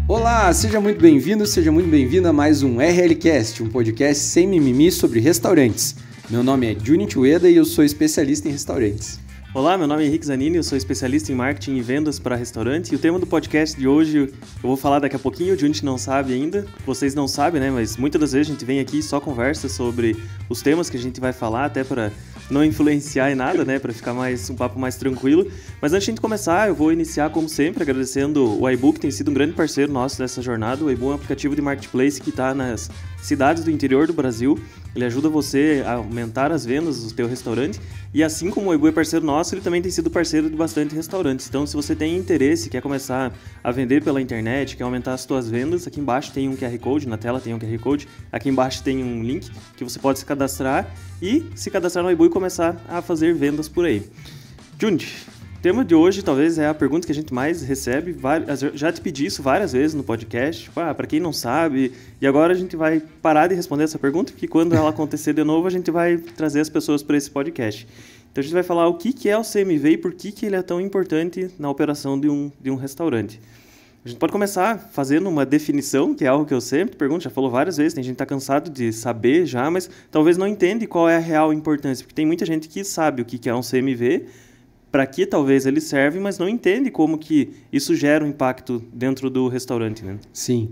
Olá, seja muito bem-vindo, seja muito bem-vinda a mais um RLcast, um podcast sem mimimi sobre restaurantes. Meu nome é Junit Ueda e eu sou especialista em restaurantes. Olá, meu nome é Henrique Zanini, eu sou especialista em marketing e vendas para restaurantes e o tema do podcast de hoje eu vou falar daqui a pouquinho, o Junit não sabe ainda, vocês não sabem, né, mas muitas das vezes a gente vem aqui e só conversa sobre os temas que a gente vai falar, até para não influenciar em nada, né, para ficar um papo mais tranquilo. Mas antes de a gente começar, eu vou iniciar como sempre agradecendo o iBoo, que tem sido um grande parceiro nosso nessa jornada. O iBoo é um aplicativo de marketplace que está nas cidades do interior do Brasil. Ele ajuda você a aumentar as vendas do teu restaurante e assim como o iBoo é parceiro nosso, ele também tem sido parceiro de bastante restaurantes. Então, se você tem interesse, quer começar a vender pela internet, quer aumentar as suas vendas, aqui embaixo tem um QR Code, na tela tem um QR Code, aqui embaixo tem um link que você pode se cadastrar e se cadastrar no iBoo e começar a fazer vendas por aí. Junit, o tema de hoje talvez é a pergunta que a gente mais recebe, já te pedi isso várias vezes no podcast, tipo, para quem não sabe, e agora a gente vai parar de responder essa pergunta, porque quando ela acontecer de novo, a gente vai trazer as pessoas para esse podcast. Então a gente vai falar o que é o CMV e por que ele é tão importante na operação de um restaurante. A gente pode começar fazendo uma definição, que é algo que eu sempre pergunto, já falou várias vezes, tem gente que está cansado de saber já, mas talvez não entende qual é a real importância, porque tem muita gente que sabe o que é um CMV, para que talvez ele serve, mas não entende como que isso gera um impacto dentro do restaurante, né? Sim.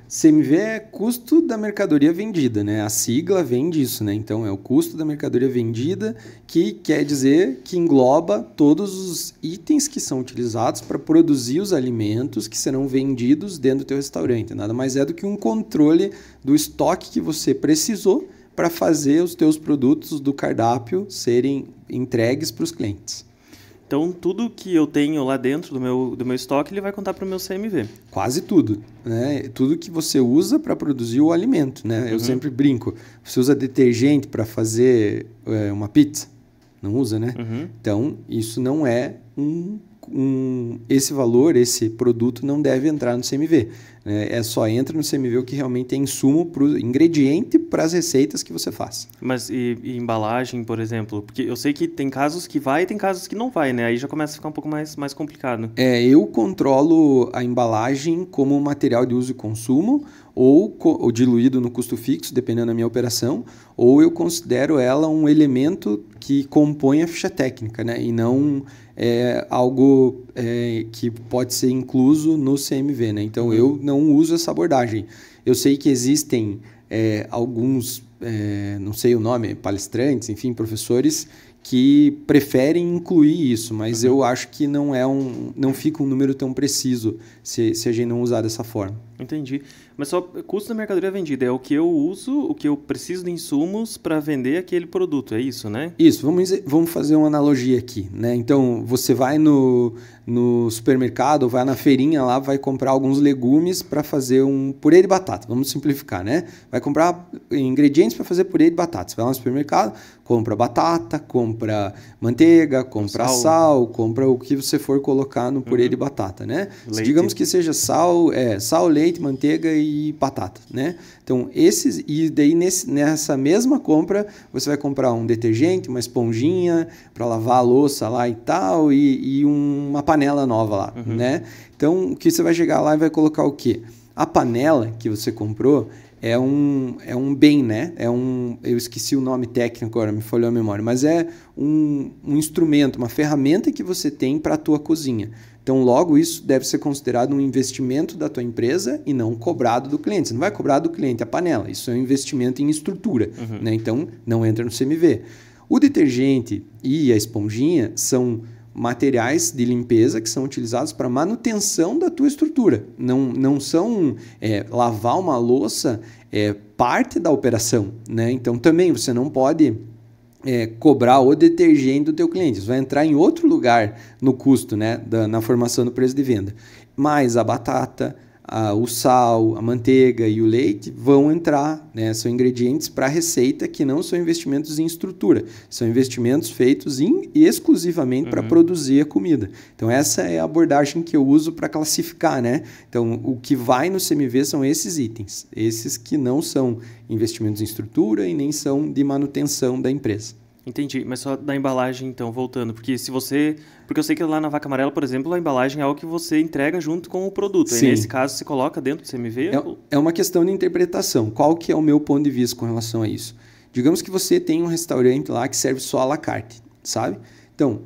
CMV é custo da mercadoria vendida, né? A sigla vem disso, né? Então, é o custo da mercadoria vendida, que quer dizer que engloba todos os itens que são utilizados para produzir os alimentos que serão vendidos dentro do teu restaurante. Nada mais é do que um controle do estoque que você precisou para fazer os teus produtos do cardápio serem entregues para os clientes. Então, tudo que eu tenho lá dentro do meu estoque, ele vai contar para o meu CMV. Quase tudo, né? Tudo que você usa para produzir o alimento, né? Eu sempre brinco. Você usa detergente para fazer uma pizza? Não usa, né? Então, isso não é esse valor, esse produto não deve entrar no CMV. Só entra no CMV o que realmente é insumo para o ingrediente para as receitas que você faz. Mas e embalagem, por exemplo? Porque eu sei que tem casos que vai e tem casos que não vai, né? Aí já começa a ficar um pouco mais complicado. Eu controlo a embalagem como material de uso e consumo ou diluído no custo fixo, dependendo da minha operação, ou eu considero ela um elemento que compõe a ficha técnica, né? E não algo que pode ser incluso no CMV, né? Então, eu não uso essa abordagem. Eu sei que existem alguns, não sei o nome, palestrantes, enfim, professores que preferem incluir isso, mas eu acho que não fica um número tão preciso se a gente não usar dessa forma. Entendi. Mas só custo da mercadoria vendida é o que eu uso, o que eu preciso de insumos para vender aquele produto, é isso, né? Isso, vamos fazer uma analogia aqui, né? Então, você vai no supermercado, vai na feirinha lá, vai comprar alguns legumes para fazer um purê de batata, vamos simplificar, né? Vai comprar ingredientes para fazer purê de batata. Você vai lá no supermercado, compra batata, compra manteiga, compra sal, compra o que você for colocar no purê de batata, né? Digamos que seja sal, leite, manteiga e batata, né? Então, e daí nessa mesma compra, você vai comprar um detergente, uma esponjinha para lavar a louça lá e tal, e uma panela nova lá, né? Então, o que você vai chegar lá e vai colocar o quê? A panela que você comprou é um bem, né? Eu esqueci o nome técnico agora, me falhou a memória, mas é um instrumento, uma ferramenta que você tem para a tua cozinha. Então, logo, isso deve ser considerado um investimento da tua empresa e não cobrado do cliente. Você não vai cobrar do cliente a panela, isso é um investimento em estrutura, né? Então, não entra no CMV. O detergente e a esponjinha são materiais de limpeza que são utilizados para manutenção da tua estrutura. Não são lavar uma louça parte da operação, né? Então, também você não pode cobrar o detergente do teu cliente. Isso vai entrar em outro lugar no custo, né, na formação do preço de venda. Mas a batata, o sal, a manteiga e o leite vão entrar, né, são ingredientes para a receita que não são investimentos em estrutura, são investimentos feitos exclusivamente para produzir a comida. Então, essa é a abordagem que eu uso para classificar, né? Então, o que vai no CMV são esses itens, esses que não são investimentos em estrutura e nem são de manutenção da empresa. Entendi, mas só da embalagem, então, voltando. Porque eu sei que lá na Vaca Amarela, por exemplo, a embalagem é algo que você entrega junto com o produto. Sim. E nesse caso, você coloca dentro do CMV? É uma questão de interpretação. Qual que é o meu ponto de vista com relação a isso? Digamos que você tem um restaurante lá que serve só à la carte, sabe? Então,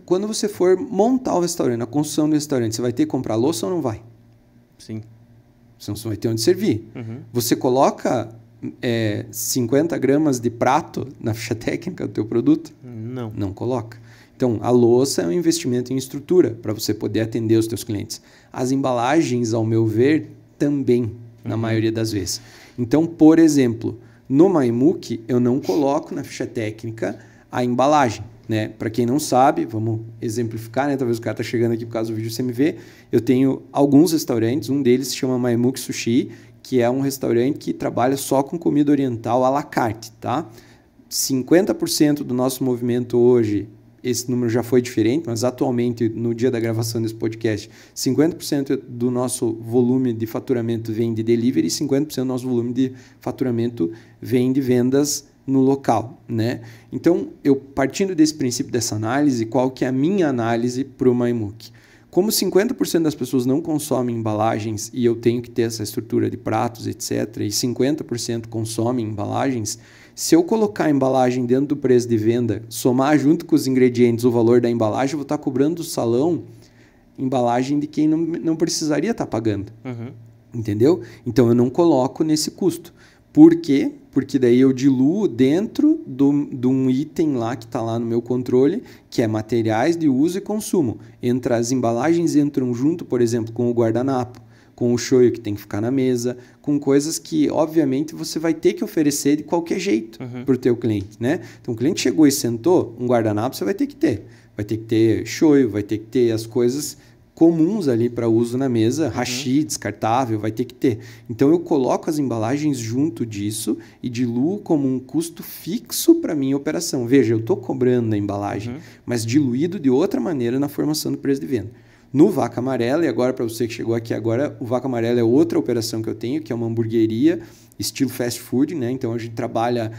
quando você for montar o restaurante, a construção do restaurante, você vai ter que comprar louça ou não vai? Sim. Senão você vai ter onde servir. Uhum. Você coloca 50 gramas de prato na ficha técnica do teu produto? Não. Não coloca. Então, a louça é um investimento em estrutura para você poder atender os teus clientes. As embalagens, ao meu ver, também, na maioria das vezes. Então, por exemplo, no MyMook, eu não coloco na ficha técnica a embalagem. Né? Para quem não sabe, vamos exemplificar, né? Talvez o cara está chegando aqui por causa do vídeo CMV. Eu tenho alguns restaurantes, um deles se chama MyMook Sushi, que é um restaurante que trabalha só com comida oriental à la carte. Tá? 50% do nosso movimento hoje, esse número já foi diferente, mas atualmente, no dia da gravação desse podcast, 50% do nosso volume de faturamento vem de delivery e 50% do nosso volume de faturamento vem de vendas no local, né? Então, eu partindo desse princípio, dessa análise, qual que é a minha análise para o MyMook? Como 50% das pessoas não consomem embalagens e eu tenho que ter essa estrutura de pratos, etc., e 50% consomem embalagens, se eu colocar a embalagem dentro do preço de venda, somar junto com os ingredientes o valor da embalagem, eu vou estar cobrando do salão embalagem de quem não precisaria estar pagando. Uhum. Entendeu? Então, eu não coloco nesse custo. Por quê? Porque daí eu diluo dentro de um item lá que está lá no meu controle, que é materiais de uso e consumo. As embalagens entram junto, por exemplo, com o guardanapo, com o shoyu que tem que ficar na mesa, com coisas que, obviamente, você vai ter que oferecer de qualquer jeito para o teu cliente, né? Então, o cliente chegou e sentou, um guardanapo você vai ter que ter. Vai ter que ter shoyu, vai ter que ter as coisas comuns ali para uso na mesa, hashi, descartável, vai ter que ter. Então, eu coloco as embalagens junto disso e diluo como um custo fixo para a minha operação. Veja, eu estou cobrando a embalagem, mas diluído de outra maneira na formação do preço de venda. No Vaca Amarela, e agora para você que chegou aqui agora, o Vaca Amarela é outra operação que eu tenho, que é uma hamburgueria estilo fast food, né? Então a gente trabalha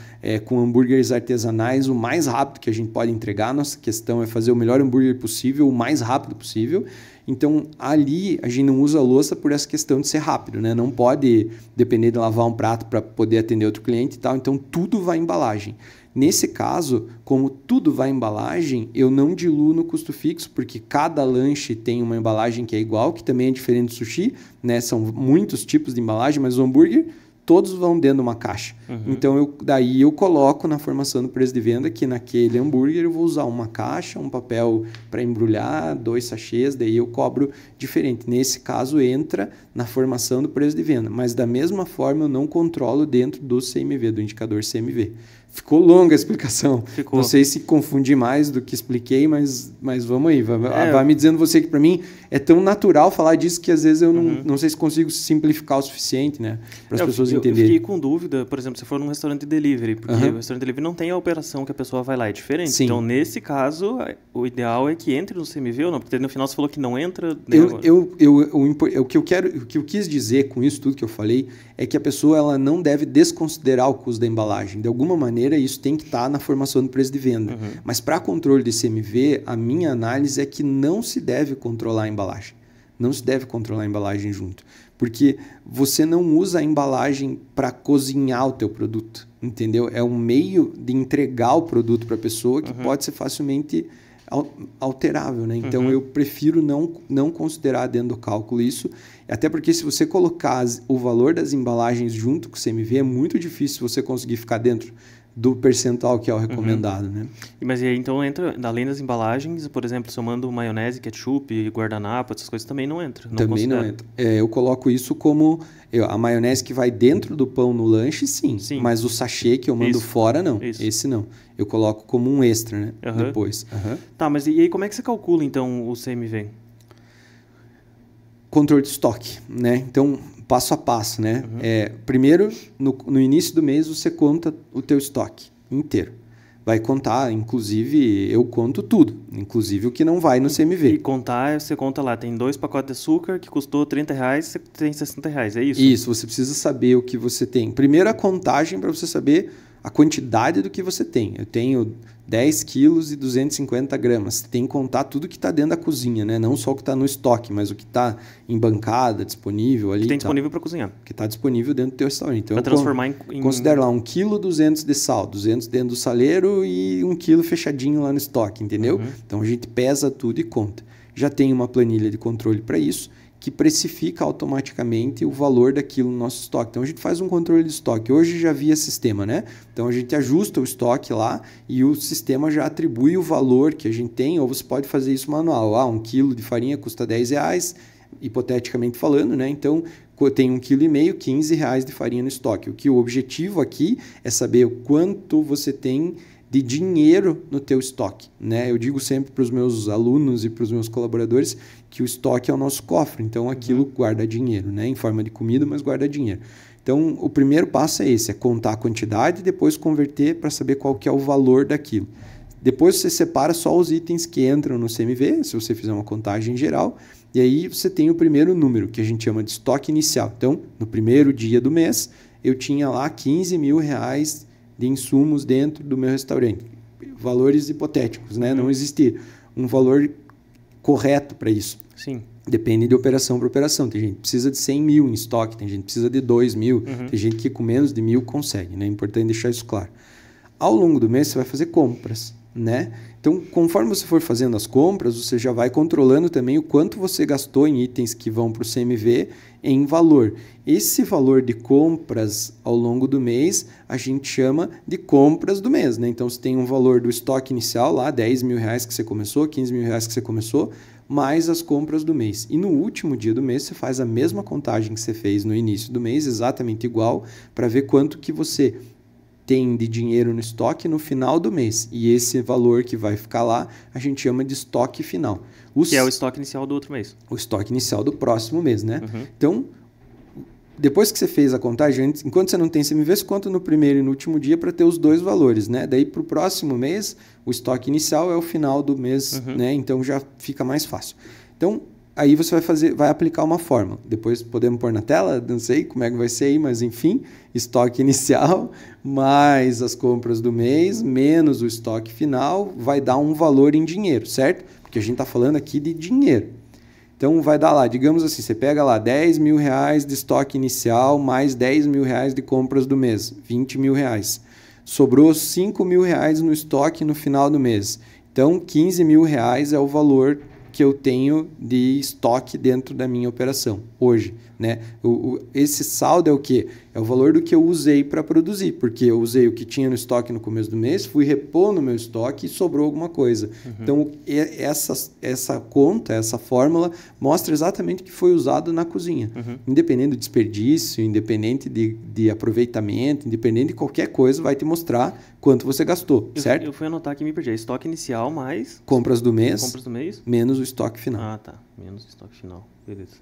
com hambúrgueres artesanais o mais rápido que a gente pode entregar. Nossa questão é fazer o melhor hambúrguer possível, o mais rápido possível. Então ali a gente não usa louça por essa questão de ser rápido, né? Não pode depender de lavar um prato para poder atender outro cliente e tal. Então tudo vai em embalagem. Nesse caso, como tudo vai em embalagem, eu não diluo no custo fixo, porque cada lanche tem uma embalagem que é igual, que também é diferente do sushi, né? São muitos tipos de embalagem, mas o hambúrguer todos vão dentro de uma caixa. Então, daí eu coloco na formação do preço de venda que naquele hambúrguer eu vou usar uma caixa, um papel para embrulhar, 2 sachês, daí eu cobro diferente. Nesse caso, entra na formação do preço de venda. Mas da mesma forma, eu não controlo dentro do CMV, do indicador CMV. Ficou longa a explicação. Ficou. Não sei se confundi mais do que expliquei, mas vamos aí. Vai me dizendo você que para mim é tão natural falar disso que às vezes eu não sei se consigo simplificar o suficiente, né? Para as pessoas entenderem. Eu fiquei com dúvida, por exemplo, se for num restaurante delivery, porque o restaurante delivery não tem a operação que a pessoa vai lá, é diferente. Sim. Então, nesse caso, o ideal é que entre no CMV ou não, porque no final você falou que não entra. O que eu quis dizer com isso tudo que eu falei é que a pessoa ela não deve desconsiderar o custo da embalagem. De alguma maneira, isso tem que estar na formação do preço de venda. Mas para controle de CMV, a minha análise é que não se deve controlar a embalagem. Não se deve controlar a embalagem junto. Porque você não usa a embalagem para cozinhar o teu produto, entendeu? É um meio de entregar o produto para a pessoa que pode ser facilmente alterável, né? Então, eu prefiro não considerar dentro do cálculo isso, até porque se você colocar o valor das embalagens junto com o CMV, é muito difícil você conseguir ficar dentro do percentual que é o recomendado, né? Mas aí, então, entra, além das embalagens, por exemplo, se eu mando maionese, ketchup, guardanapo, essas coisas também não entram? Também não entra. Eu coloco isso como... a maionese que vai dentro do pão no lanche, sim. Mas o sachê que eu mando fora, não. Isso. Esse não. Eu coloco como um extra, né? Depois. Tá, mas e aí como é que você calcula, então, o CMV? Controle de estoque, né? Então, passo a passo, né? Primeiro, no início do mês, você conta o teu estoque inteiro. Vai contar, inclusive, eu conto tudo, inclusive o que não vai no CMV. E contar, você conta lá, tem 2 pacotes de açúcar que custou R$30, você tem R$60, é isso? Isso, você precisa saber o que você tem. Primeiro a contagem para você saber a quantidade do que você tem. Eu tenho 10 quilos e 250 gramas. Você tem que contar tudo que está dentro da cozinha, né? Não só o que está no estoque, mas o que está em bancada, disponível ali. Que tem disponível para cozinhar. Que está disponível dentro do teu restaurante. Então, para transformar em... Considero lá 1,2 kg de sal, 200 dentro do saleiro e 1 quilo fechadinho lá no estoque, entendeu? Então, a gente pesa tudo e conta. Já tem uma planilha de controle para isso, que precifica automaticamente o valor daquilo no nosso estoque. Então, a gente faz um controle de estoque. Hoje já via sistema, né? Então, a gente ajusta o estoque lá e o sistema já atribui o valor que a gente tem, ou você pode fazer isso manual. 1 quilo de farinha custa R$10, hipoteticamente falando, né? Então, tem 1,5 kg, R$15 de farinha no estoque. O objetivo aqui é saber o quanto você tem de dinheiro no teu estoque, né? Eu digo sempre para os meus alunos e para os meus colaboradores que o estoque é o nosso cofre, então aquilo guarda dinheiro, né? Em forma de comida, mas guarda dinheiro. Então, o primeiro passo é esse, é contar a quantidade e depois converter para saber qual que é o valor daquilo. Depois você separa só os itens que entram no CMV, se você fizer uma contagem geral, e aí você tem o primeiro número, que a gente chama de estoque inicial. Então, no primeiro dia do mês, eu tinha lá R$15 mil de insumos dentro do meu restaurante. Valores hipotéticos, né? Não existe um valor correto para isso. Sim. Depende de operação para operação. Tem gente que precisa de 100 mil em estoque, tem gente que precisa de 2 mil, tem gente que com menos de 1.000 consegue, né? É importante deixar isso claro. Ao longo do mês, você vai fazer compras, né? Então, conforme você for fazendo as compras, você já vai controlando também o quanto você gastou em itens que vão para o CMV em valor. Esse valor de compras ao longo do mês, a gente chama de compras do mês, né? Então, você tem um valor do estoque inicial lá, R$10 mil que você começou, R$15 mil que você começou, mais as compras do mês. E no último dia do mês, você faz a mesma contagem que você fez no início do mês, exatamente igual, para ver quanto que você tem de dinheiro no estoque no final do mês. E esse valor que vai ficar lá, a gente chama de estoque final. Que é o estoque inicial do outro mês. O estoque inicial do próximo mês, né? Então, depois que você fez a contagem, enquanto você não tem CMV, você conta no primeiro e no último dia para ter os dois valores, né? Daí, para o próximo mês, o estoque inicial é o final do mês, né? Então, já fica mais fácil. Então, aí você vai aplicar uma fórmula. Depois podemos pôr na tela, não sei como é que vai ser aí, mas enfim, estoque inicial mais as compras do mês, menos o estoque final, vai dar um valor em dinheiro, certo? Porque a gente está falando aqui de dinheiro. Então vai dar lá, digamos assim, você pega lá R$10 mil de estoque inicial, mais R$10 mil de compras do mês, R$20 mil. Sobrou R$5 mil no estoque no final do mês. Então R$15 mil é o valor que eu tenho de estoque dentro da minha operação hoje, né? Esse saldo é o quê? É o valor do que eu usei para produzir, porque eu usei o que tinha no estoque no começo do mês, fui repor no meu estoque e sobrou alguma coisa. Então, essa conta, essa fórmula, mostra exatamente o que foi usado na cozinha. Independente do desperdício, independente de aproveitamento, independente de qualquer coisa, vai te mostrar quanto você gastou, certo? Eu fui anotar aqui e me perdi. Estoque inicial mais... Compras do mês. Compras do mês. Menos o estoque final. Ah, tá. Menos o estoque final. Beleza.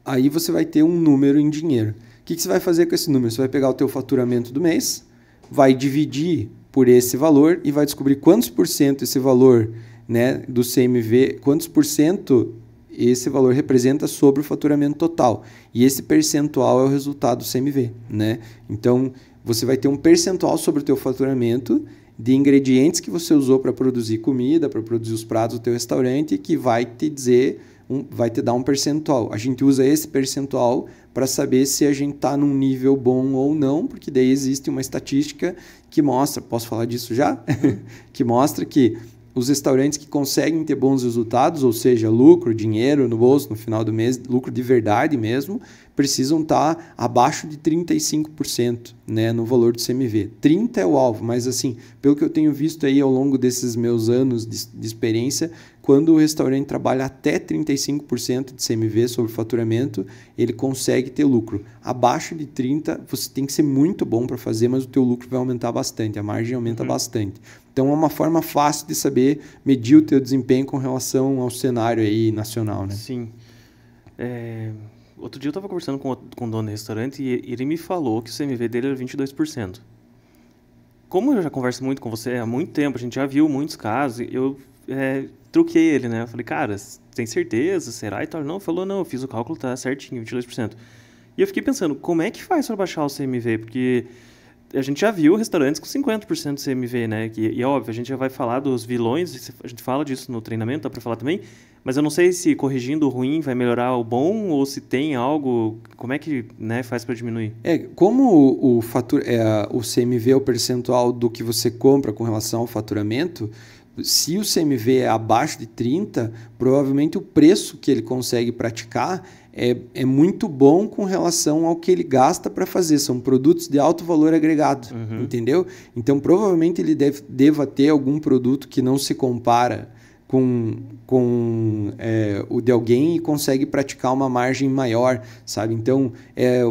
Aí você vai ter um número em dinheiro. O que você vai fazer com esse número? Você vai pegar o teu faturamento do mês, vai dividir por esse valor e vai descobrir quantos por cento esse valor, né, do CMV, quantos por cento esse valor representa sobre o faturamento total. E esse percentual é o resultado do CMV, né? Então, você vai ter um percentual sobre o teu faturamento de ingredientes que você usou para produzir comida, para produzir os pratos do teu restaurante, que vai te dizer, vai te dar um percentual. A gente usa esse percentual para saber se a gente está num nível bom ou não, porque daí existe uma estatística que mostra, posso falar disso já? Que mostra que os restaurantes que conseguem ter bons resultados, ou seja, lucro, dinheiro no bolso no final do mês, lucro de verdade mesmo, precisam estar abaixo de 35%, né, no valor do CMV. 30% é o alvo, mas assim, pelo que eu tenho visto aí ao longo desses meus anos de experiência, quando o restaurante trabalha até 35% de CMV sobre faturamento, ele consegue ter lucro. Abaixo de 30%, você tem que ser muito bom para fazer, mas o teu lucro vai aumentar bastante, a margem aumenta bastante. Então é uma forma fácil de saber medir o teu desempenho com relação ao cenário aí nacional, né? Sim. Outro dia eu estava conversando com o dono do restaurante e ele me falou que o CMV dele era 22%. Como eu já converso muito com você há muito tempo, a gente já viu muitos casos, eu truquei ele, né? Eu falei, cara, tem certeza? Será? E tal. Não, falou, não, eu fiz o cálculo, tá certinho, 22%. E eu fiquei pensando, como é que faz para baixar o CMV? Porque a gente já viu restaurantes com 50% de CMV, né? E é óbvio, a gente já vai falar dos vilões, a gente fala disso no treinamento, dá para falar também, mas eu não sei se corrigindo o ruim vai melhorar o bom ou se tem algo, como é que, né, faz para diminuir? Como o CMV é o percentual do que você compra com relação ao faturamento, se o CMV é abaixo de 30, provavelmente o preço que ele consegue praticar é muito bom com relação ao que ele gasta para fazer. São produtos de alto valor agregado, entendeu? Então, provavelmente ele deva ter algum produto que não se compara com o de alguém e consegue praticar uma margem maior, sabe? Então,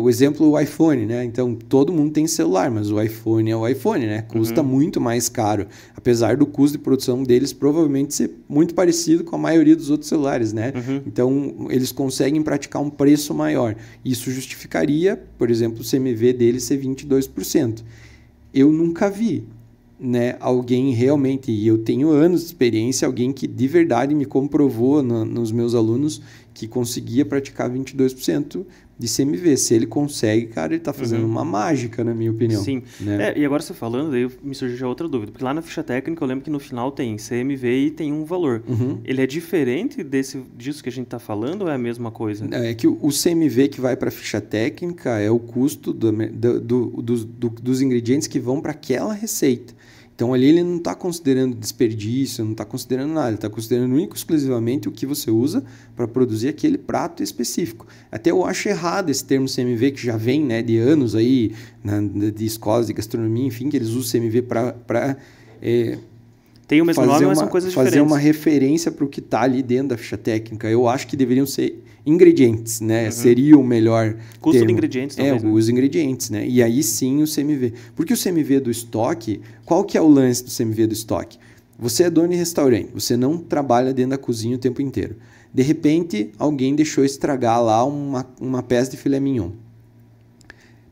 o exemplo o iPhone, né? Então, todo mundo tem celular, mas o iPhone é o iPhone, né? Custa muito mais caro, apesar do custo de produção deles provavelmente ser muito parecido com a maioria dos outros celulares, né? Então, eles conseguem praticar um preço maior. Isso justificaria, por exemplo, o CMV deles ser 22%. Eu nunca vi, né, alguém realmente, e eu tenho anos de experiência, alguém que de verdade me comprovou nos meus alunos que conseguia praticar 22% de CMV. Se ele consegue, cara, ele está fazendo uma mágica, na minha opinião. Sim. Né? E agora você falando, aí me surgiu já outra dúvida, porque lá na ficha técnica eu lembro que no final tem CMV e tem um valor. Ele é diferente disso que a gente está falando ou é a mesma coisa? É que o CMV que vai para a ficha técnica é o custo dos ingredientes que vão para aquela receita. Então, ali ele não está considerando desperdício, não está considerando nada. Ele está considerando único e exclusivamente o que você usa para produzir aquele prato específico. Até eu acho errado esse termo CMV, que já vem, né, de anos aí, de escolas de gastronomia, enfim, que eles usam CMV para... tem o mesmo nome, mas são coisas diferentes. Fazer uma referência para o que está ali dentro da ficha técnica. Eu acho que deveriam ser ingredientes, né? Seria o melhor custo termo. de ingredientes talvez. Os ingredientes, né? E aí sim o CMV. Porque o CMV do estoque, qual que é o lance do CMV do estoque? Você é dono de restaurante, você não trabalha dentro da cozinha o tempo inteiro. De repente, alguém deixou estragar lá uma peça de filé mignon.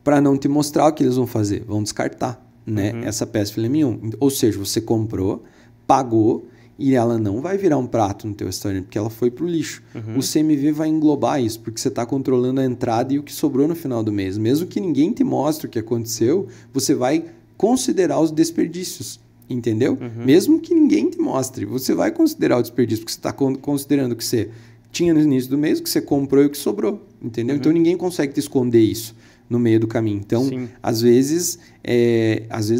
Para não te mostrar o que eles vão fazer, vão descartar, né? Essa peça de filé mignon. Ou seja, você comprou, pagou e ela não vai virar um prato no teu restaurante, porque ela foi para o lixo. O CMV vai englobar isso, porque você está controlando a entrada e o que sobrou no final do mês. Mesmo que ninguém te mostre o que aconteceu, você vai considerar os desperdícios, entendeu? Mesmo que ninguém te mostre, você vai considerar o desperdício, porque você está considerando o que você tinha no início do mês, o que você comprou e o que sobrou, entendeu? Então ninguém consegue te esconder isso no meio do caminho. Então, às vezes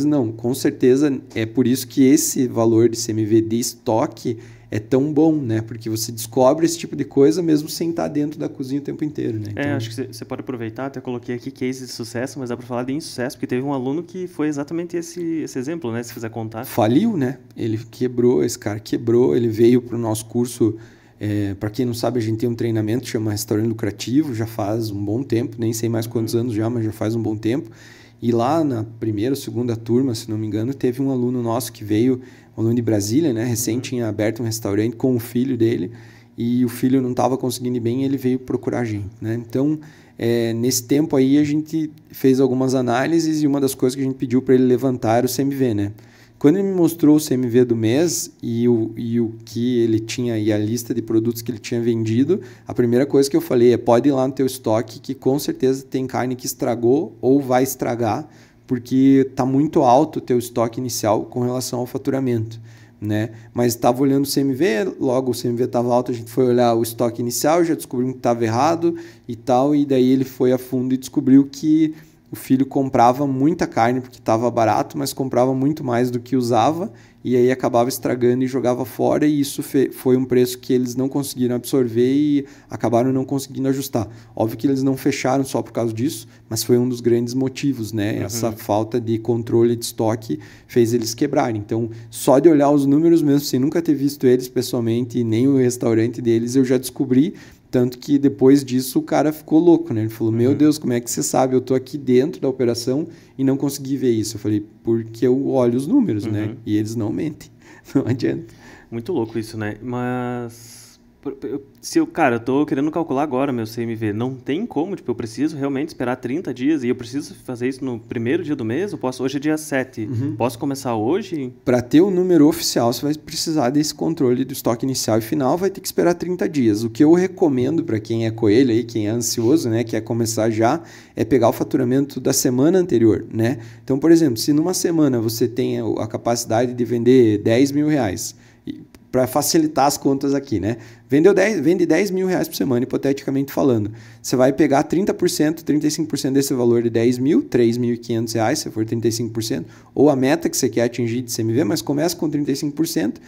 não, com certeza é por isso que esse valor de CMV de estoque é tão bom, né? Porque você descobre esse tipo de coisa mesmo sem estar dentro da cozinha o tempo inteiro, né? Então, acho que você pode aproveitar, até coloquei aqui case de sucesso, mas dá para falar de insucesso, porque teve um aluno que foi exatamente esse exemplo, né? Se quiser contar. Faliu, né? Ele quebrou, esse cara quebrou, ele veio para o nosso curso. Para quem não sabe, a gente tem um treinamento que chama Restaurante Lucrativo, já faz um bom tempo, nem sei mais quantos anos já, mas já faz um bom tempo. E lá na primeira ou segunda turma, se não me engano, teve um aluno nosso que veio, um aluno de Brasília, né? Recém tinha aberto um restaurante com o filho dele e o filho não estava conseguindo ir bem e ele veio procurar a gente, né? Então, nesse tempo aí a gente fez algumas análises e uma das coisas que a gente pediu para ele levantar era o CMV, né? Quando ele me mostrou o CMV do mês e o que ele tinha e a lista de produtos que ele tinha vendido, a primeira coisa que eu falei é: pode ir lá no teu estoque que com certeza tem carne que estragou ou vai estragar, porque está muito alto o teu estoque inicial com relação ao faturamento, né? Mas estava olhando o CMV, logo o CMV estava alto, a gente foi olhar o estoque inicial, já descobrimos que estava errado e tal, e daí ele foi a fundo e descobriu que o filho comprava muita carne porque estava barato, mas comprava muito mais do que usava e aí acabava estragando e jogava fora, e isso foi um preço que eles não conseguiram absorver e acabaram não conseguindo ajustar. Óbvio que eles não fecharam só por causa disso, mas foi um dos grandes motivos, né? Essa falta de controle de estoque fez eles quebrarem. Então, só de olhar os números mesmo, sem nunca ter visto eles pessoalmente e nem o restaurante deles, eu já descobri. Tanto que depois disso o cara ficou louco, né? Ele falou, meu Deus, como é que você sabe? Eu tô aqui dentro da operação e não consegui ver isso. Eu falei, porque eu olho os números, né? E eles não mentem. Não adianta. Muito louco isso, né? Mas Cara, eu tô querendo calcular agora meu CMV. Não tem como, tipo, eu preciso realmente esperar 30 dias e eu preciso fazer isso no primeiro dia do mês? Eu posso, hoje é dia 7. Posso começar hoje? Para ter o número oficial, você vai precisar desse controle do estoque inicial e final, vai ter que esperar 30 dias. O que eu recomendo para quem é coelho aí, quem é ansioso, né, quer começar já, é pegar o faturamento da semana anterior, né? Então, por exemplo, se numa semana você tem a capacidade de vender 10 mil reais, para facilitar as contas aqui, né? Vende 10 mil reais por semana, hipoteticamente falando. Você vai pegar 30%, 35% desse valor de 10 mil, 3.500 reais, se for 35%, ou a meta que você quer atingir de CMV, mas começa com 35%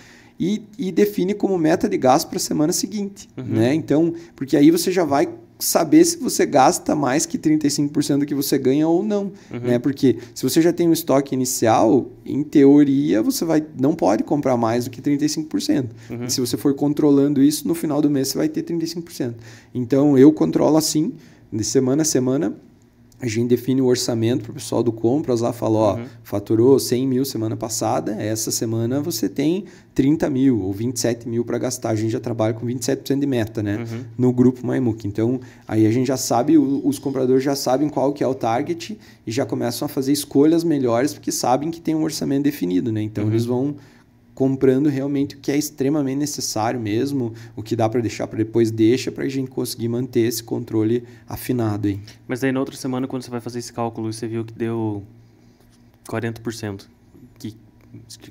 e define como meta de gasto para a semana seguinte, né? Então, porque aí você já vai saber se você gasta mais que 35% do que você ganha ou não, né? Porque se você já tem um estoque inicial, em teoria, você não pode comprar mais do que 35%. E se você for controlando isso, no final do mês você vai ter 35%. Então, eu controlo assim, de semana a semana. A gente define o orçamento para o pessoal do compras lá, fala, ó, faturou 100 mil semana passada, essa semana você tem 30 mil ou 27 mil para gastar. A gente já trabalha com 27% de meta, né? No grupo MyMook. Então, aí a gente já sabe, os compradores já sabem qual que é o target e já começam a fazer escolhas melhores porque sabem que tem um orçamento definido, né? Então, eles vão comprando realmente o que é extremamente necessário mesmo, o que dá para deixar para depois deixa para a gente conseguir manter esse controle afinado aí. Mas daí na outra semana, quando você vai fazer esse cálculo, você viu que deu 40%.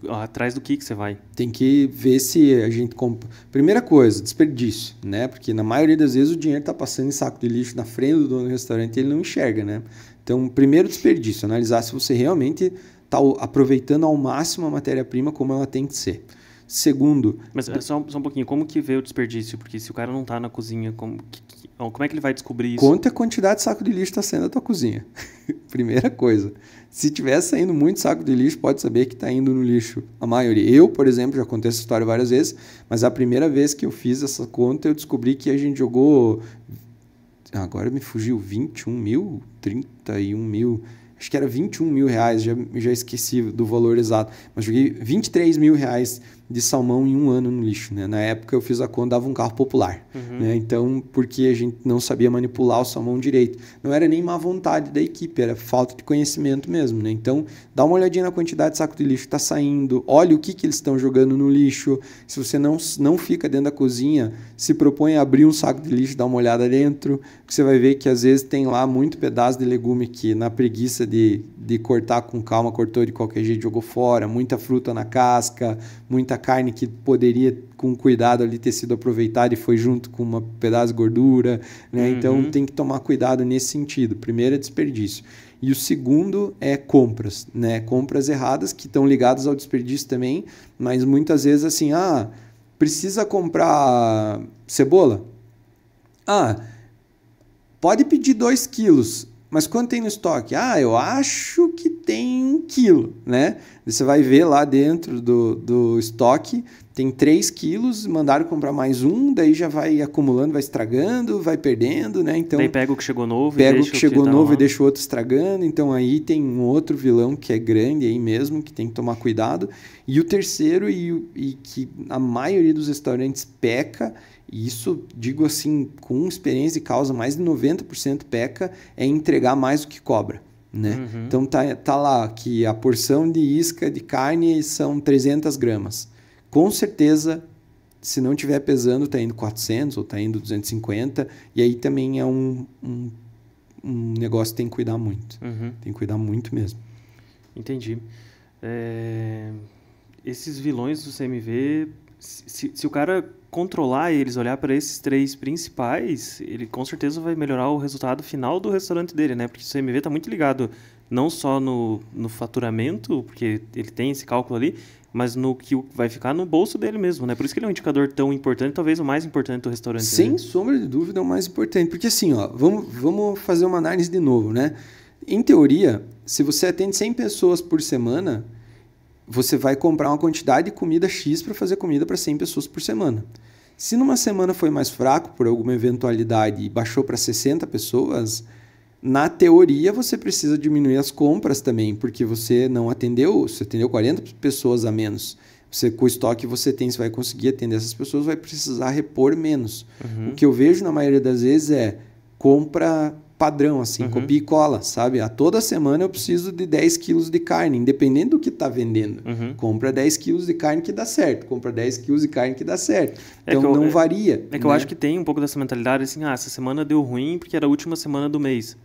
Atrás do que você vai? Tem que ver se a gente compra. Primeira coisa, desperdício, né? Porque na maioria das vezes o dinheiro está passando em saco de lixo na frente do dono do restaurante e ele não enxerga, né? Então, primeiro desperdício, analisar se você realmente está aproveitando ao máximo a matéria-prima como ela tem que ser. Segundo... Mas só um pouquinho, como que vê o desperdício? Porque se o cara não está na cozinha, como é que ele vai descobrir isso? Conta a quantidade de saco de lixo que está saindo da tua cozinha. Primeira coisa. Se estiver saindo muito saco de lixo, pode saber que está indo no lixo a maioria. Eu, por exemplo, já contei essa história várias vezes, mas a primeira vez que eu fiz essa conta, eu descobri que a gente jogou... Agora me fugiu 21 mil, 31 mil... Acho que era 21 mil reais, já esqueci do valor exato, mas joguei 23 mil reais de salmão em um ano no lixo, né? Na época eu fiz a conta, dava um carro popular, né? Então, porque a gente não sabia manipular o salmão direito. Não era nem má vontade da equipe, era falta de conhecimento mesmo, né? Então, dá uma olhadinha na quantidade de saco de lixo que está saindo, olha o que eles estão jogando no lixo. Se você não fica dentro da cozinha, se propõe a abrir um saco de lixo, dá uma olhada dentro, que você vai ver que às vezes tem lá muito pedaço de legume que na preguiça de cortar com calma, cortou de qualquer jeito, jogou fora, muita fruta na casca, muita carne que poderia com cuidado ali ter sido aproveitada e foi junto com um pedaço de gordura, né? Então tem que tomar cuidado nesse sentido. Primeiro é desperdício. E o segundo é compras, né? Compras erradas que estão ligadas ao desperdício também, mas muitas vezes assim, precisa comprar cebola? Pode pedir 2 quilos. Mas quanto tem no estoque? Eu acho que tem 1 quilo, né? Você vai ver lá dentro do estoque, tem 3 quilos, mandaram comprar mais um, daí já vai acumulando, vai estragando, vai perdendo, né? Então, daí pega o que chegou novo e deixa o outro estragando. Então aí tem um outro vilão que é grande aí mesmo, que tem que tomar cuidado. E o terceiro, e que a maioria dos restaurantes peca, e isso, digo assim, com experiência de causa, mais de 90% peca, é entregar mais do que cobra, né? Então tá lá que a porção de isca de carne são 300 gramas. Com certeza, se não estiver pesando, tá indo 400 ou tá indo 250, e aí também é um negócio que tem que cuidar muito. Tem que cuidar muito mesmo. Entendi. Esses vilões do CMV, se o cara controlar eles, olhar para esses 3 principais, ele com certeza vai melhorar o resultado final do restaurante dele, né? Porque o CMV está muito ligado não só no faturamento, porque ele tem esse cálculo ali, mas no que vai ficar no bolso dele mesmo, né? Por isso que ele é um indicador tão importante, talvez o mais importante do restaurante. Sem sombra de dúvida é o mais importante, porque assim, vamos fazer uma análise de novo, né? Em teoria, se você atende 100 pessoas por semana, você vai comprar uma quantidade de comida X para fazer comida para 100 pessoas por semana. Se numa semana foi mais fraco por alguma eventualidade e baixou para 60 pessoas, na teoria você precisa diminuir as compras também, porque você não atendeu, você atendeu 40 pessoas a menos. Você, com o estoque que você tem, você vai conseguir atender essas pessoas, vai precisar repor menos. O que eu vejo na maioria das vezes é compra padrão, assim, copia e cola, sabe? A toda semana eu preciso de 10 quilos de carne, independente do que está vendendo. Compra 10 quilos de carne que dá certo, compra 10 quilos de carne que dá certo. Então não varia. É que eu acho que tem um pouco dessa mentalidade assim, essa semana deu ruim porque era a última semana do mês.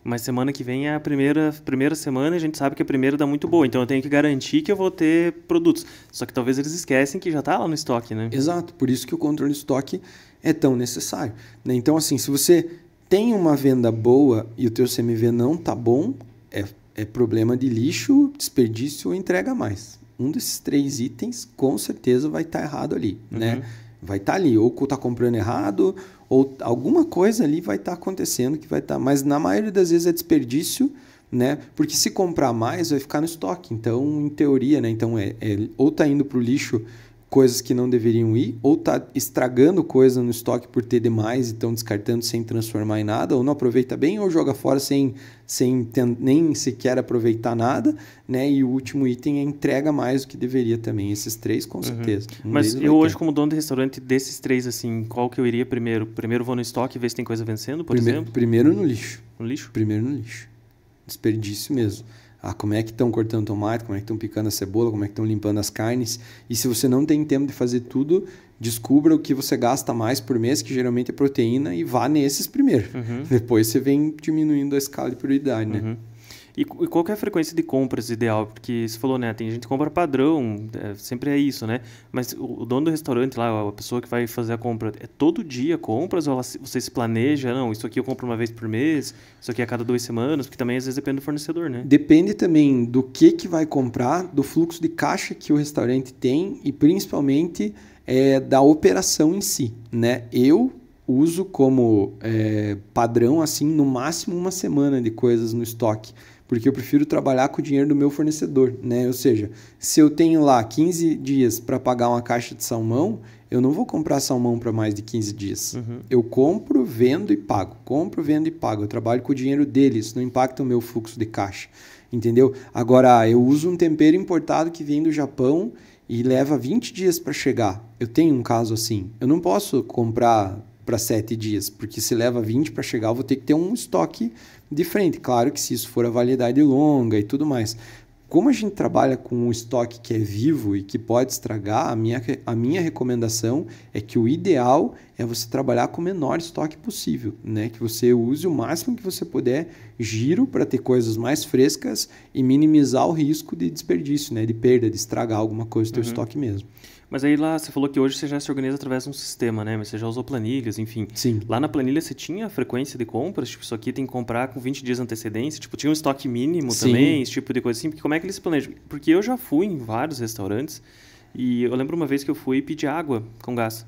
Mas semana que vem é a primeira semana e a gente sabe que a primeira dá muito boa. Então eu tenho que garantir que eu vou ter produtos. Só que talvez eles esquecem que já está lá no estoque, né? Exato. Por isso que o controle de estoque é tão necessário, né? Então, assim, se você tem uma venda boa e o teu CMV não tá bom, é problema de lixo, desperdício ou entrega a mais. Um desses 3 itens, com certeza, vai estar errado ali, né? Vai estar ali, ou está comprando errado, ou alguma coisa ali vai estar acontecendo que vai estar... Mas na maioria das vezes é desperdício, né? Porque se comprar mais, vai ficar no estoque. Então, em teoria, né? Então, ou está indo para o lixo coisas que não deveriam ir, ou está estragando coisa no estoque por ter demais e estão descartando sem transformar em nada, ou não aproveita bem, ou joga fora sem nem sequer aproveitar nada, né? E o último item é entrega mais do que deveria também. Esses 3, com certeza. Mas eu hoje, como dono de restaurante, desses 3, assim, qual que eu iria primeiro? Primeiro vou no estoque e ver se tem coisa vencendo, por exemplo? Primeiro no lixo. No lixo? Primeiro no lixo. Desperdício mesmo. Como é que estão cortando tomate, como é que estão picando a cebola, como é que estão limpando as carnes. E se você não tem tempo de fazer tudo, descubra o que você gasta mais por mês, que geralmente é proteína, e vá nesses primeiro. Depois você vem diminuindo a escala de prioridade, né? E qual que é a frequência de compras ideal? Porque você falou, né? Tem gente que compra padrão, sempre é isso, né? Mas o dono do restaurante lá, a pessoa que vai fazer a compra, é todo dia compras ou você se planeja? Não, isso aqui eu compro uma vez por mês, isso aqui a cada 2 semanas, porque também às vezes depende do fornecedor, né? Depende também do que vai comprar, do fluxo de caixa que o restaurante tem e principalmente da operação em si, né? Eu uso como padrão, assim, no máximo 1 semana de coisas no estoque. Porque eu prefiro trabalhar com o dinheiro do meu fornecedor, né? Ou seja, se eu tenho lá 15 dias para pagar uma caixa de salmão, eu não vou comprar salmão para mais de 15 dias. Eu compro, vendo e pago. Compro, vendo e pago. Eu trabalho com o dinheiro deles, não impacta o meu fluxo de caixa. Entendeu? Agora, eu uso um tempero importado que vem do Japão e leva 20 dias para chegar. Eu tenho um caso assim. Eu não posso comprar para 7 dias, porque se leva 20 para chegar, eu vou ter que ter um estoque de frente. Claro que se isso for a validade longa e tudo mais. Como a gente trabalha com um estoque que é vivo e que pode estragar, a minha recomendação é que o ideal é você trabalhar com o menor estoque possível, né? Que você use o máximo que você puder giro para ter coisas mais frescas e minimizar o risco de desperdício, né? De perda, de estragar alguma coisa do teu estoque mesmo. Mas aí lá, você falou que hoje você já se organiza através de um sistema, né? Mas você já usou planilhas, enfim. Sim. Lá na planilha você tinha frequência de compras? Tipo, isso aqui tem que comprar com 20 dias de antecedência? Tipo, tinha um estoque mínimo também? Esse tipo de coisa assim? Porque como é que eles planejam? Porque eu já fui em vários restaurantes e eu lembro uma vez que eu fui pedir água com gás.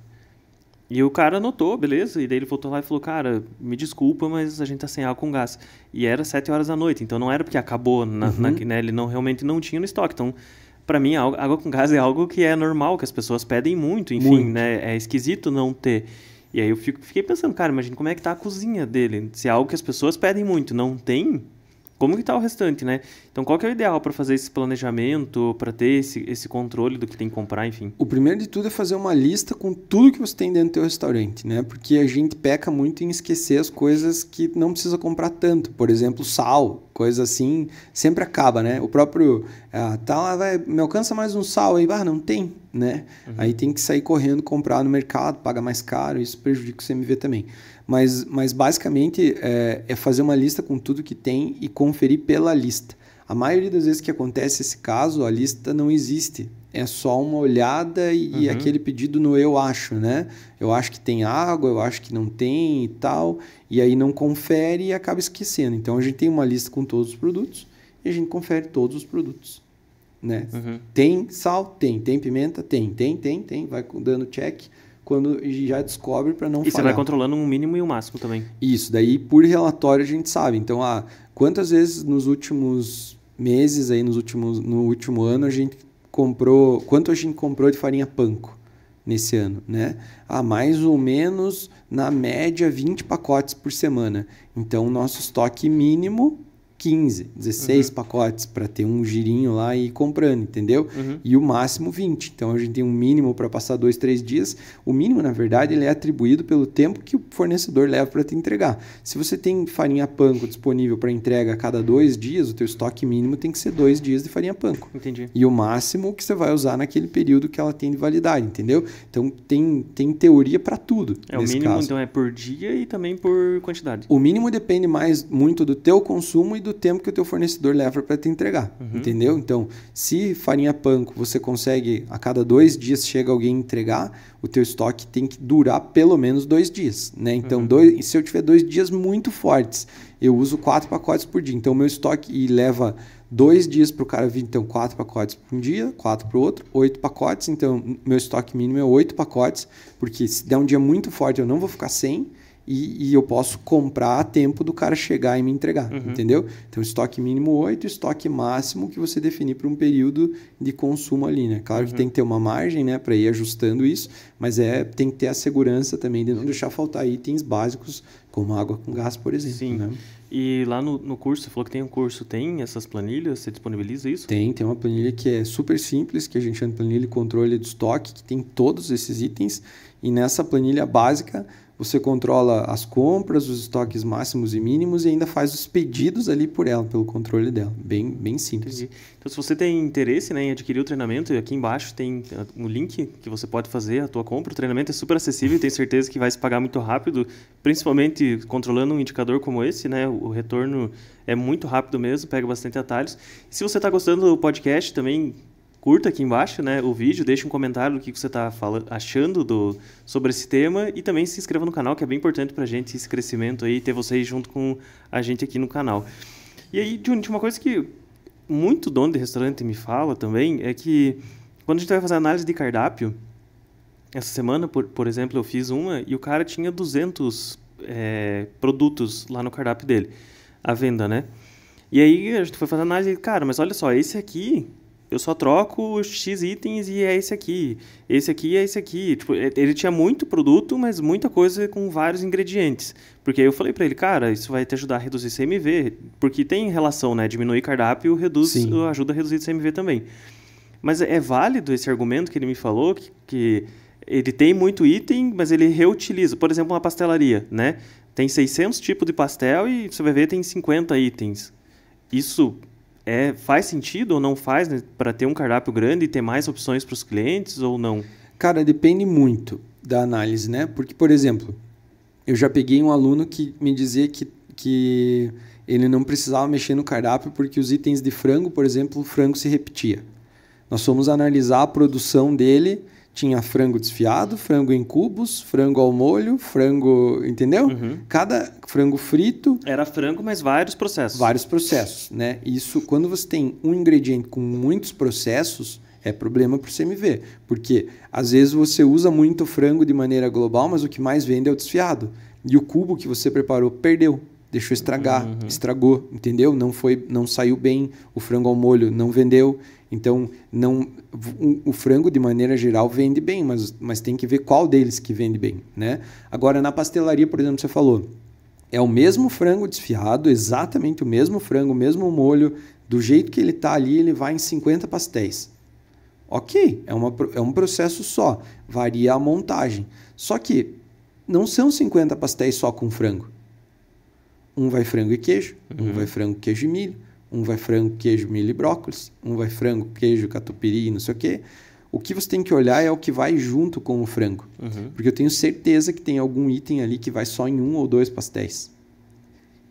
E o cara anotou, beleza? E daí ele voltou lá e falou, cara, me desculpa, mas a gente tá sem água com gás. E era 7 horas da noite, então não era porque acabou, né? Ele realmente não tinha no estoque. Então, para mim, água com gás é algo que é normal, que as pessoas pedem muito, enfim, né? É esquisito não ter. E aí eu fiquei pensando, cara, imagina como é que tá a cozinha dele. Se é algo que as pessoas pedem muito, não tem, como que tá o restante, né? Então, qual que é o ideal para fazer esse planejamento, para ter esse controle do que tem que comprar, enfim? O primeiro de tudo é fazer uma lista com tudo que você tem dentro do teu restaurante, né? Porque a gente peca muito em esquecer as coisas que não precisa comprar tanto. Por exemplo, sal, coisa assim, sempre acaba, né? O próprio, me alcança mais um sal aí, não tem, né? Aí tem que sair correndo, comprar no mercado, paga mais caro, isso prejudica o CMV também. Mas basicamente é fazer uma lista com tudo que tem e conferir pela lista. A maioria das vezes que acontece esse caso, a lista não existe. É só uma olhada e aquele pedido no eu acho, né? Eu acho que tem água, eu acho que não tem e tal. E aí não confere e acaba esquecendo. Então a gente tem uma lista com todos os produtos e a gente confere todos os produtos, né? Tem sal? Tem. Tem pimenta? Tem. Vai dando check quando já descobre para não falhar. E você vai controlando um mínimo e um máximo também. Isso, daí por relatório a gente sabe. Então, quantas vezes nos últimos meses, aí no último ano, a gente comprou... Quanto a gente comprou de farinha panko nesse ano, né? Mais ou menos, na média, 20 pacotes por semana. Então, o nosso estoque mínimo 15, 16 pacotes para ter um girinho lá e ir comprando, entendeu? E o máximo 20. Então a gente tem um mínimo para passar 2, 3 dias. O mínimo, na verdade, ele é atribuído pelo tempo que o fornecedor leva para te entregar. Se você tem farinha panko disponível para entrega a cada 2 dias, o teu estoque mínimo tem que ser 2 dias de farinha panko. Entendi. E o máximo que você vai usar naquele período que ela tem de validade, entendeu? Então tem teoria para tudo. O mínimo então é por dia e também por quantidade. O mínimo depende muito do teu consumo e do tempo que o teu fornecedor leva para te entregar, entendeu? Então, se farinha panko você consegue, a cada 2 dias chega alguém entregar, o teu estoque tem que durar pelo menos 2 dias, né? Então, se eu tiver 2 dias muito fortes, eu uso 4 pacotes por dia. Então, o meu estoque leva 2 dias para o cara vir, então 4 pacotes por um dia, 4 para o outro, 8 pacotes. Então, meu estoque mínimo é 8 pacotes, porque se der um dia muito forte, eu não vou ficar sem. E eu posso comprar a tempo do cara chegar e me entregar, entendeu? Então, estoque mínimo 8, estoque máximo que você definir para um período de consumo ali, né? Claro que tem que ter uma margem, né, para ir ajustando isso, mas tem que ter a segurança também de não deixar faltar itens básicos, como água com gás, por exemplo. Sim. Né? E lá no curso, você falou que tem um curso, tem essas planilhas? Você disponibiliza isso? Tem uma planilha que é super simples, que a gente chama de planilha de controle de estoque, que tem todos esses itens, e nessa planilha básica você controla as compras, os estoques máximos e mínimos e ainda faz os pedidos ali por ela, pelo controle dela. Bem simples. Entendi. Então, se você tem interesse, né, em adquirir o treinamento, aqui embaixo tem um link que você pode fazer a tua compra. O treinamento é super acessível e tenho certeza que vai se pagar muito rápido, principalmente controlando um indicador como esse, né? O retorno é muito rápido mesmo, pega bastante atalhos. E se você está gostando do podcast também, curta aqui embaixo, né, o vídeo, deixa um comentário do que você está achando sobre esse tema e também se inscreva no canal, que é bem importante para a gente esse crescimento aí, ter vocês junto com a gente aqui no canal. E aí, Juni, uma coisa que muito dono de restaurante me fala também é que quando a gente vai fazer análise de cardápio, essa semana, por exemplo, eu fiz uma e o cara tinha 200 produtos lá no cardápio dele, à venda, né? E aí a gente foi fazer análise e, cara, mas olha só, esse aqui eu só troco X itens e é esse aqui. Esse aqui é esse aqui. Tipo, ele tinha muito produto, mas muita coisa com vários ingredientes. Porque aí eu falei para ele, cara, isso vai te ajudar a reduzir CMV. Porque tem relação, né? Diminuir cardápio ajuda a reduzir CMV também. Mas é válido esse argumento que ele me falou, que ele tem muito item, mas ele reutiliza. Por exemplo, uma pastelaria, né? Tem 600 tipos de pastel e você vai ver tem 50 itens. Isso faz sentido ou não faz, né, para ter um cardápio grande e ter mais opções para os clientes ou não? Cara, depende muito da análise, né? Porque, por exemplo, eu já peguei um aluno que me dizia que ele não precisava mexer no cardápio porque os itens de frango, por exemplo, o frango se repetia. Nós fomos analisar a produção dele, tinha frango desfiado, frango em cubos, frango ao molho, frango, entendeu? Cada frango frito. Era frango, mas vários processos. Vários processos, né? Isso, quando você tem um ingrediente com muitos processos, é problema para o CMV. Porque, às vezes, você usa muito frango de maneira global, mas o que mais vende é o desfiado. E o cubo que você preparou perdeu. Deixou estragar, estragou, entendeu? Não saiu bem, o frango ao molho não vendeu. Então, o frango, de maneira geral, vende bem, mas tem que ver qual deles que vende bem, né? Agora, na pastelaria, por exemplo, você falou, é o mesmo frango desfiado, exatamente o mesmo frango, o mesmo molho, do jeito que ele está ali, ele vai em 50 pastéis. Ok, é um processo só, varia a montagem. Só que não são 50 pastéis só com frango. Um vai frango e queijo, um vai frango, queijo e milho, um vai frango, queijo, milho e brócolis, um vai frango, queijo, catupiry e não sei o quê. O que você tem que olhar é o que vai junto com o frango. Porque eu tenho certeza que tem algum item ali que vai só em 1 ou 2 pastéis.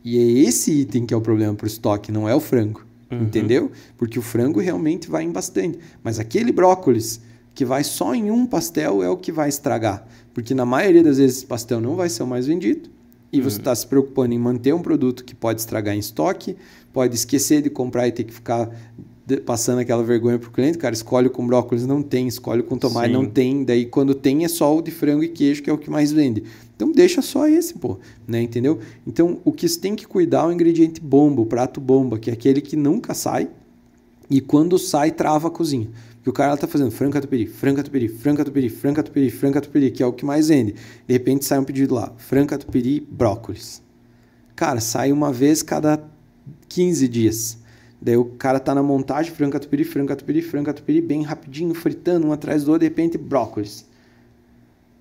E é esse item que é o problema para o estoque, não é o frango. Entendeu? Porque o frango realmente vai em bastante. Mas aquele brócolis que vai só em um pastel é o que vai estragar. Porque na maioria das vezes esse pastel não vai ser o mais vendido. E você está se preocupando em manter um produto que pode estragar em estoque, pode esquecer de comprar e ter que ficar passando aquela vergonha para o cliente. Cara, escolhe com brócolis, não tem. Escolhe com tomate, não tem. Daí, quando tem, é só o de frango e queijo, que é o que mais vende. Então, deixa só esse, pô. Né? Entendeu? Então, o que você tem que cuidar é o ingrediente bomba, o prato bomba, que é aquele que nunca sai. E quando sai, trava a cozinha. Porque o cara está fazendo frango catupiry, frango catupiry, frango catupiry, frango catupiry, frango catupiry, que é o que mais vende. De repente, sai um pedido lá, frango catupiry, brócolis. Cara, sai uma vez cada 15 dias. Daí o cara tá na montagem, frango catupiry, bem rapidinho, fritando um atrás do outro, de repente, brócolis.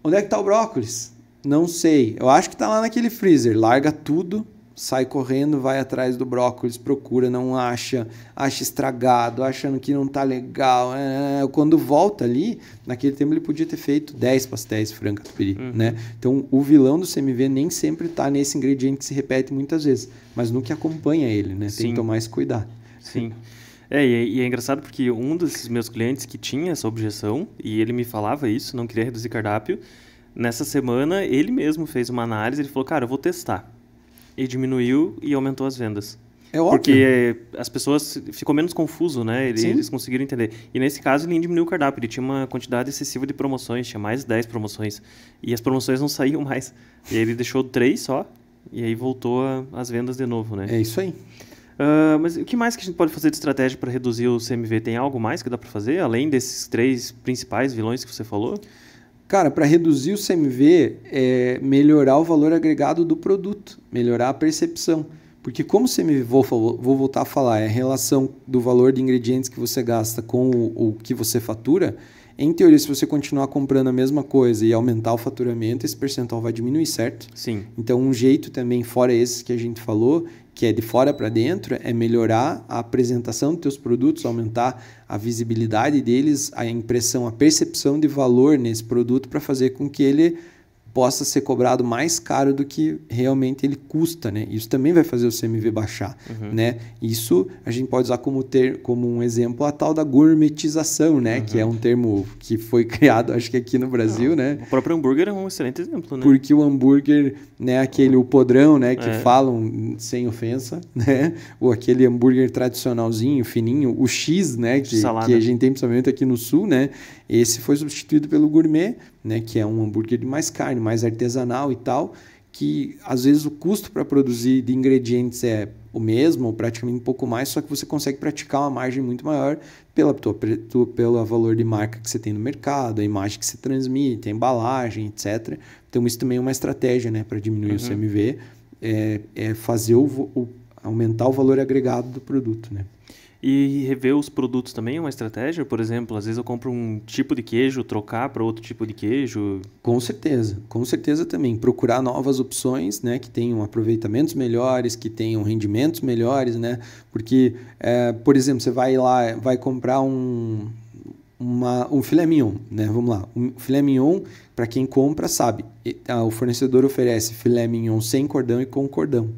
Onde é que tá o brócolis? Não sei. Eu acho que tá lá naquele freezer. Larga tudo, sai correndo, vai atrás do brócolis, procura, não acha, acha estragado, achando que não tá legal. Quando volta ali, naquele tempo ele podia ter feito 10 pastéis de frango catupiry, né? Então, o vilão do CMV nem sempre tá nesse ingrediente que se repete muitas vezes, mas no que acompanha ele, né? Tem que tomar esse cuidado. Sim. E é engraçado porque um desses meus clientes que tinha essa objeção, e ele me falava isso, não queria reduzir cardápio, nessa semana ele mesmo fez uma análise, ele falou, cara, eu vou testar. E diminuiu e aumentou as vendas. É óbvio. Porque as pessoas ficou menos confuso, né? Eles conseguiram entender. E nesse caso ele diminuiu o cardápio, ele tinha uma quantidade excessiva de promoções, tinha mais de 10 promoções. E as promoções não saíam mais. E aí ele deixou 3 só, e aí voltou as vendas de novo, né? É isso aí. Mas o que mais que a gente pode fazer de estratégia para reduzir o CMV? Tem algo mais que dá para fazer, além desses 3 principais vilões que você falou? Cara, para reduzir o CMV, é melhorar o valor agregado do produto, melhorar a percepção. Porque como o CMV, vou voltar a falar, é a relação do valor de ingredientes que você gasta com o que você fatura. Em teoria, se você continuar comprando a mesma coisa e aumentar o faturamento, esse percentual vai diminuir, certo? Sim. Então, um jeito também, fora esses que a gente falou, que é de fora para dentro, é melhorar a apresentação dos teus produtos, aumentar a visibilidade deles, a impressão, a percepção de valor nesse produto para fazer com que ele possa ser cobrado mais caro do que realmente ele custa, né? Isso também vai fazer o CMV baixar, né? Isso a gente pode usar como um exemplo a tal da gourmetização, né? Que é um termo que foi criado, acho que aqui no Brasil, né? O próprio hambúrguer é um excelente exemplo, né? Porque o hambúrguer, né? Aquele o podrão, né? Que falam sem ofensa, né? Ou aquele hambúrguer tradicionalzinho, fininho, o X, né? Que a gente tem principalmente aqui no Sul, né? Esse foi substituído pelo gourmet, né? Que é um hambúrguer de mais carne, mais artesanal e tal, que às vezes o custo para produzir de ingredientes é o mesmo, ou praticamente um pouco mais, só que você consegue praticar uma margem muito maior pelo valor de marca que você tem no mercado, a imagem que você transmite, a embalagem, etc. Então isso também é uma estratégia, né, para diminuir o CMV, fazer aumentar o valor agregado do produto, né? E rever os produtos também é uma estratégia? Por exemplo, às vezes eu compro um tipo de queijo, trocar para outro tipo de queijo? Com certeza também. Procurar novas opções, né, que tenham aproveitamentos melhores, que tenham rendimentos melhores, né? Porque, por exemplo, você vai lá, vai comprar um filé mignon, né? Vamos lá. Um filé mignon, para quem compra, sabe. O fornecedor oferece filé mignon sem cordão e com cordão,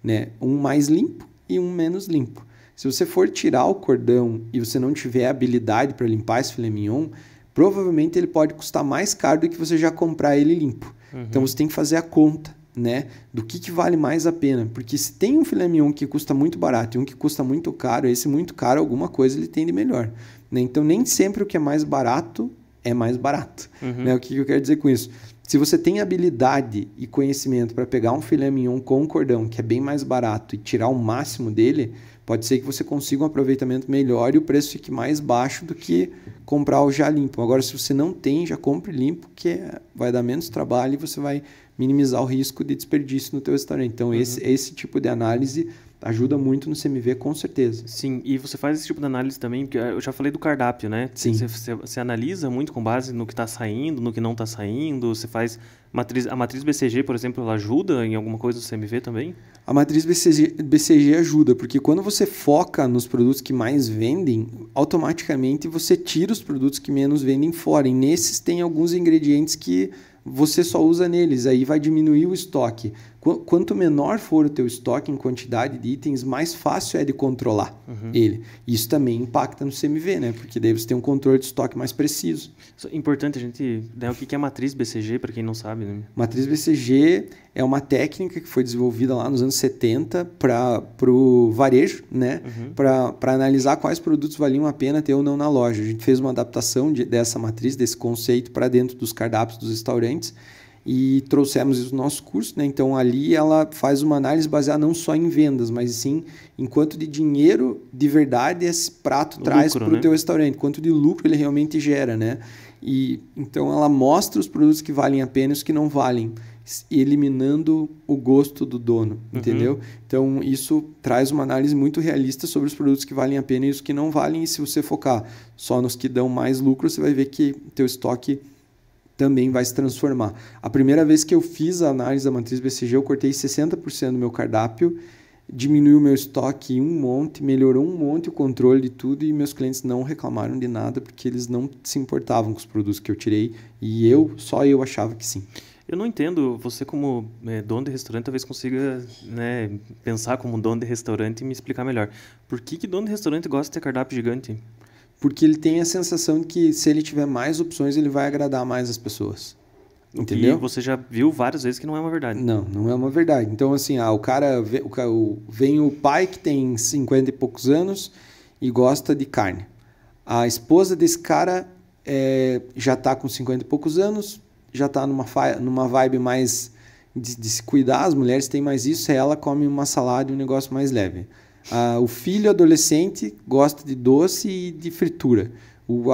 né? Um mais limpo e um menos limpo. Se você for tirar o cordão e você não tiver habilidade para limpar esse filé mignon, provavelmente ele pode custar mais caro do que você já comprar ele limpo. Então você tem que fazer a conta, né, do que vale mais a pena. Porque se tem um filé mignon que custa muito barato e um que custa muito caro, esse muito caro, alguma coisa ele tem de melhor, né? Então nem sempre o que é mais barato é mais barato. Né? O que eu quero dizer com isso? Se você tem habilidade e conhecimento para pegar um filé mignon com cordão, que é bem mais barato, e tirar o máximo dele, pode ser que você consiga um aproveitamento melhor e o preço fique mais baixo do que comprar o já limpo. Agora, se você não tem, já compre limpo, que vai dar menos trabalho e você vai minimizar o risco de desperdício no teu restaurante. Então, esse tipo de análise ajuda muito no CMV, com certeza. Sim, e você faz esse tipo de análise também, porque eu já falei do cardápio, né? Sim. Você analisa muito com base no que está saindo, no que não está saindo, você faz... A matriz BCG, por exemplo, ela ajuda em alguma coisa do CMV também? A matriz BCG ajuda, porque quando você foca nos produtos que mais vendem, automaticamente você tira os produtos que menos vendem fora. E nesses tem alguns ingredientes que você só usa neles, aí vai diminuir o estoque. Quanto menor for o teu estoque em quantidade de itens, mais fácil é de controlar ele. Isso também impacta no CMV, né? Porque daí você tem um controle de estoque mais preciso. Importante a gente... Né, o que é a matriz BCG, para quem não sabe, né? Matriz BCG é uma técnica que foi desenvolvida lá nos anos 70 para o varejo, né? Para analisar quais produtos valiam a pena ter ou não na loja. A gente fez uma adaptação dessa matriz, desse conceito, para dentro dos cardápios dos restaurantes e trouxemos isso no nosso curso, né? Então, ali ela faz uma análise baseada não só em vendas, mas sim em quanto de dinheiro de verdade esse prato traz para o teu restaurante, quanto de lucro ele realmente gera, né? E então ela mostra os produtos que valem a pena e os que não valem. eliminando o gosto do dono, entendeu? Então, isso traz uma análise muito realista sobre os produtos que valem a pena e os que não valem. E se você focar só nos que dão mais lucro, você vai ver que teu estoque também vai se transformar. A primeira vez que eu fiz a análise da matriz BCG, eu cortei 60% do meu cardápio, diminuiu o meu estoque um monte, melhorou um monte o controle de tudo e meus clientes não reclamaram de nada porque eles não se importavam com os produtos que eu tirei e só eu achava que sim. Eu não entendo, você como dono de restaurante talvez consiga, né, pensar como dono de restaurante e me explicar melhor. Por que dono de restaurante gosta de ter cardápio gigante? Porque ele tem a sensação de que se ele tiver mais opções, ele vai agradar mais as pessoas. Entendeu? E você já viu várias vezes que não é uma verdade. Não é uma verdade. Então, assim, vem o pai que tem 50 e poucos anos e gosta de carne. A esposa desse cara já está com 50 e poucos anos, já está numa vibe mais de se cuidar, as mulheres têm mais isso, ela come uma salada e um negócio mais leve. O filho adolescente gosta de doce e de fritura.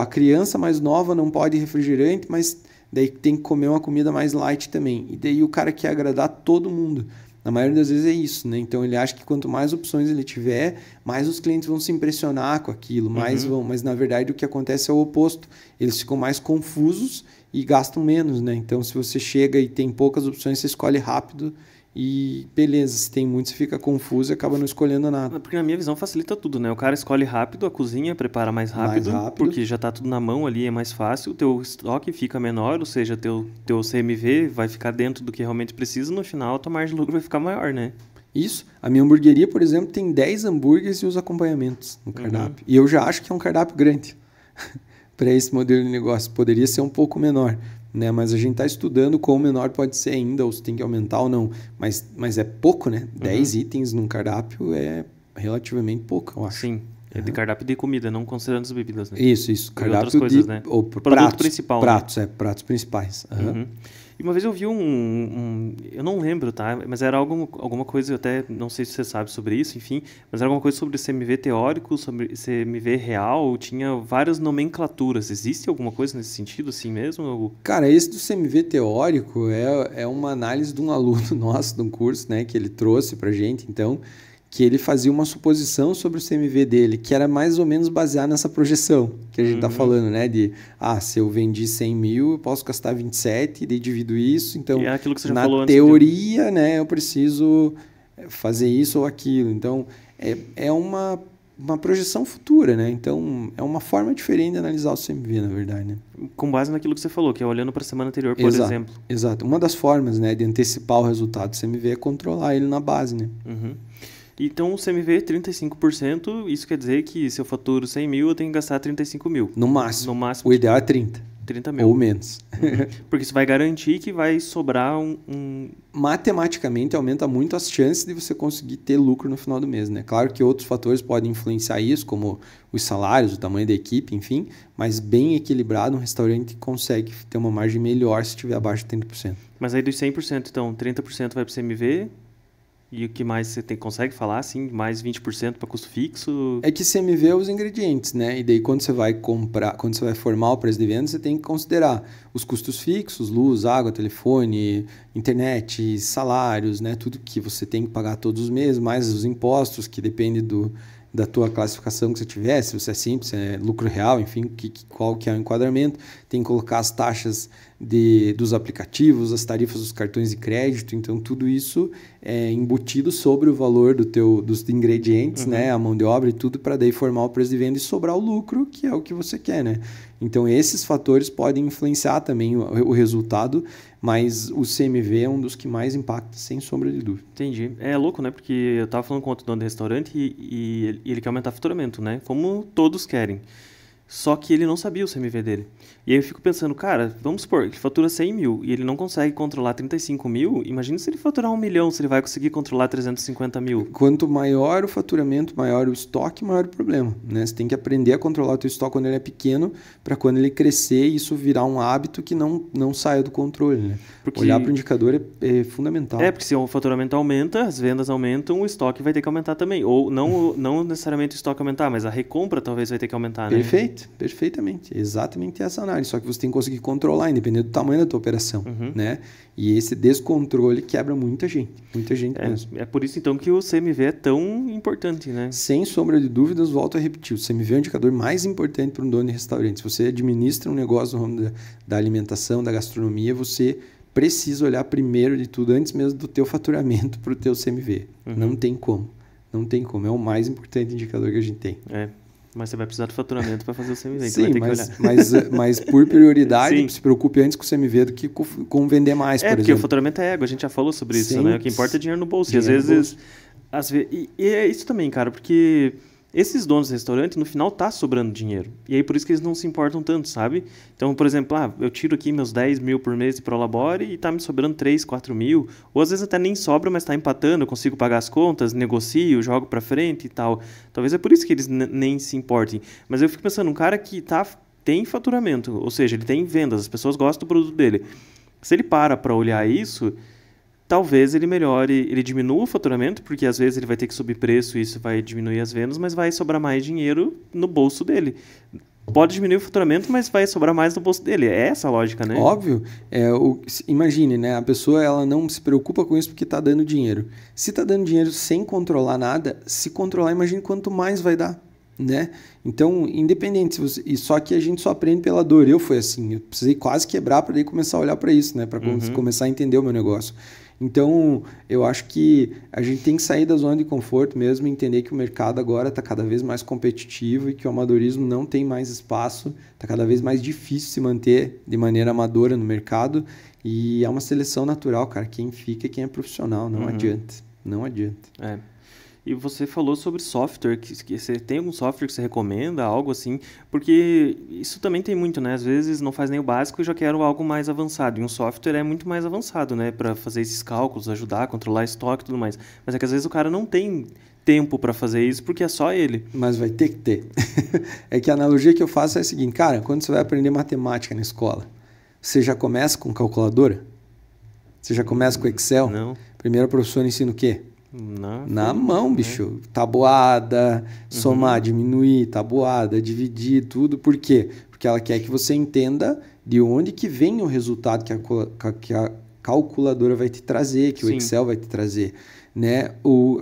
A criança mais nova não pode refrigerante, mas daí tem que comer uma comida mais light também. E daí o cara quer agradar todo mundo. Na maioria das vezes é isso, né? Então ele acha que quanto mais opções ele tiver, mais os clientes vão se impressionar com aquilo, mais vão. Mas na verdade o que acontece é o oposto. Eles ficam mais confusos e gastam menos, né? Então se você chega e tem poucas opções, você escolhe rápido e beleza. Se tem muito, você fica confuso e acaba não escolhendo nada. Porque na minha visão facilita tudo, né? O cara escolhe rápido, a cozinha prepara mais rápido, porque já tá tudo na mão ali, é mais fácil. O teu estoque fica menor, ou seja, teu CMV vai ficar dentro do que realmente precisa. No final, a tua margem de lucro vai ficar maior, né? Isso. A minha hamburgueria, por exemplo, tem 10 hambúrgueres e os acompanhamentos no cardápio. E eu já acho que é um cardápio grande para esse modelo de negócio. Poderia ser um pouco menor, né? Mas a gente está estudando quão menor pode ser ainda, ou se tem que aumentar ou não. Mas é pouco, né? 10 itens num cardápio é relativamente pouco, eu acho. Sim. É de cardápio de comida, não considerando as bebidas, né? Isso. Cardápio outras coisas, de... né? Ou produto principal. Pratos, né? Pratos principais. E uma vez eu vi eu não lembro, tá? Mas era alguma coisa, eu até não sei se você sabe sobre isso, enfim, mas era alguma coisa sobre CMV teórico, sobre CMV real, tinha várias nomenclaturas. Existe alguma coisa nesse sentido, assim mesmo? Cara, esse do CMV teórico é uma análise de um aluno nosso de um curso, né, que ele trouxe pra gente, então, que ele fazia uma suposição sobre o CMV dele, que era mais ou menos baseado nessa projeção que a gente está falando, né? De, se eu vendi 100 mil, eu posso gastar 27, e daí divido isso. Então, é aquilo que você já na falou teoria, né, eu preciso fazer isso ou aquilo. Então, é uma projeção futura, né? Então, é uma forma diferente de analisar o CMV, na verdade, né? Com base naquilo que você falou, que é olhando para a semana anterior, por exemplo. Exato. Uma das formas, né, de antecipar o resultado do CMV é controlar ele na base, né? Então, o CMV é 35%, isso quer dizer que se eu faturo 100 mil, eu tenho que gastar 35 mil. No máximo. O ideal é 30. 30 mil. Ou menos. Porque isso vai garantir que vai sobrar Matematicamente, aumenta muito as chances de você conseguir ter lucro no final do mês, né? Claro que outros fatores podem influenciar isso, como os salários, o tamanho da equipe, enfim, mas bem equilibrado, um restaurante consegue ter uma margem melhor se estiver abaixo de 30%. Mas aí dos 100%, então, 30% vai para o CMV... E o que mais você consegue falar, assim, mais 20% para custo fixo? É que CMV é os ingredientes, né? E daí quando você vai formar o preço de venda, você tem que considerar os custos fixos, luz, água, telefone, internet, salários, né? Tudo que você tem que pagar todos os meses, mais os impostos, que depende da tua classificação que você tiver, se você é simples, se é lucro real, enfim, qual que é o enquadramento. Tem que colocar as taxas dos aplicativos, as tarifas dos cartões de crédito, então tudo isso é embutido sobre o valor dos ingredientes, né, a mão de obra e tudo, para daí formar o preço de venda e sobrar o lucro, que é o que você quer, né? Então esses fatores podem influenciar também o resultado, mas o CMV é um dos que mais impacta, sem sombra de dúvida. Entendi. É louco, né? Porque eu estava falando com outro dono de restaurante e ele quer aumentar o faturamento, né? Como todos querem. Só que ele não sabia o CMV dele. E aí eu fico pensando, cara, vamos supor, ele fatura 100 mil e ele não consegue controlar 35 mil, imagina se ele faturar 1 milhão, se ele vai conseguir controlar 350 mil. Quanto maior o faturamento, maior o estoque, maior o problema, né? Você tem que aprender a controlar o teu estoque quando ele é pequeno, para quando ele crescer e isso virar um hábito que não saia do controle, né? Olhar para o indicador é fundamental. Porque se o faturamento aumenta, as vendas aumentam, o estoque vai ter que aumentar também. Ou não necessariamente o estoque aumentar, mas a recompra talvez vai ter que aumentar, né? Perfeito. perfeitamente. Exatamente essa análise. Só que você tem que conseguir controlar, independente do tamanho da tua operação, né? E esse descontrole quebra muita gente mesmo. É por isso, então, que o CMV é tão importante, né? Sem sombra de dúvidas, volto a repetir, o CMV é o indicador mais importante para um dono de restaurante. Se você administra um negócio no ramo da alimentação, da gastronomia, você precisa olhar primeiro de tudo, antes mesmo do teu faturamento, para o teu CMV. Não tem como. Não tem como. É o mais importante indicador que a gente tem. Mas você vai precisar do faturamento para fazer o CMV. Sim, então vai ter que olhar. mas por prioridade, se preocupe antes com o CMV do que com vender mais, por exemplo. Porque o faturamento é ego, a gente já falou sobre isso, né? O que importa é dinheiro no bolso. E às vezes... E é isso também, cara, porque esses donos de restaurante, no final, tá sobrando dinheiro. E aí, por isso que eles não se importam tanto, sabe? Então, por exemplo, eu tiro aqui meus 10 mil por mês de Prolabore e tá me sobrando 3, 4 mil. Ou às vezes até nem sobra, mas tá empatando, eu consigo pagar as contas, negocio, jogo pra frente e tal. Talvez é por isso que eles nem se importem. Mas eu fico pensando, um cara que tem faturamento, ou seja, ele tem vendas, as pessoas gostam do produto dele. Se ele para olhar isso... Talvez ele melhore, ele diminua o faturamento, porque às vezes ele vai ter que subir preço e isso vai diminuir as vendas, mas vai sobrar mais dinheiro no bolso dele. Pode diminuir o faturamento, mas vai sobrar mais no bolso dele. É essa a lógica, né? Óbvio. Imagine, né? A pessoa ela não se preocupa com isso porque está dando dinheiro. Se está dando dinheiro sem controlar nada, se controlar, imagine quanto mais vai dar. Né? Então, independente, e só que a gente só aprende pela dor. Eu fui assim, eu precisei quase quebrar para daí começar a olhar para isso, né? Para começar a entender o meu negócio. Então, eu acho que a gente tem que sair da zona de conforto mesmo e entender que o mercado agora está cada vez mais competitivo e que o amadorismo não tem mais espaço, está cada vez mais difícil se manter de maneira amadora no mercado e é uma seleção natural, cara. Quem fica é quem é profissional, não adianta, não adianta. E você falou sobre software, que você tem algum software que você recomenda, algo assim? Porque isso também tem muito, né? Às vezes não faz nem o básico e já quero algo mais avançado. E um software é muito mais avançado, né? Para fazer esses cálculos, ajudar a controlar estoque e tudo mais. Mas é que às vezes o cara não tem tempo para fazer isso porque é só ele. Mas vai ter que ter. É que a analogia que eu faço é a seguinte, cara, quando você vai aprender matemática na escola, você já começa com calculadora? Você já começa com Excel? Não. Primeiro a professora ensina o quê? Não, na mão, bicho. Tabuada, somar, diminuir, tabuada, dividir, tudo. Por quê? Porque ela quer que você entenda de onde que vem o resultado que a calculadora vai te trazer, que o Excel vai te trazer. Né?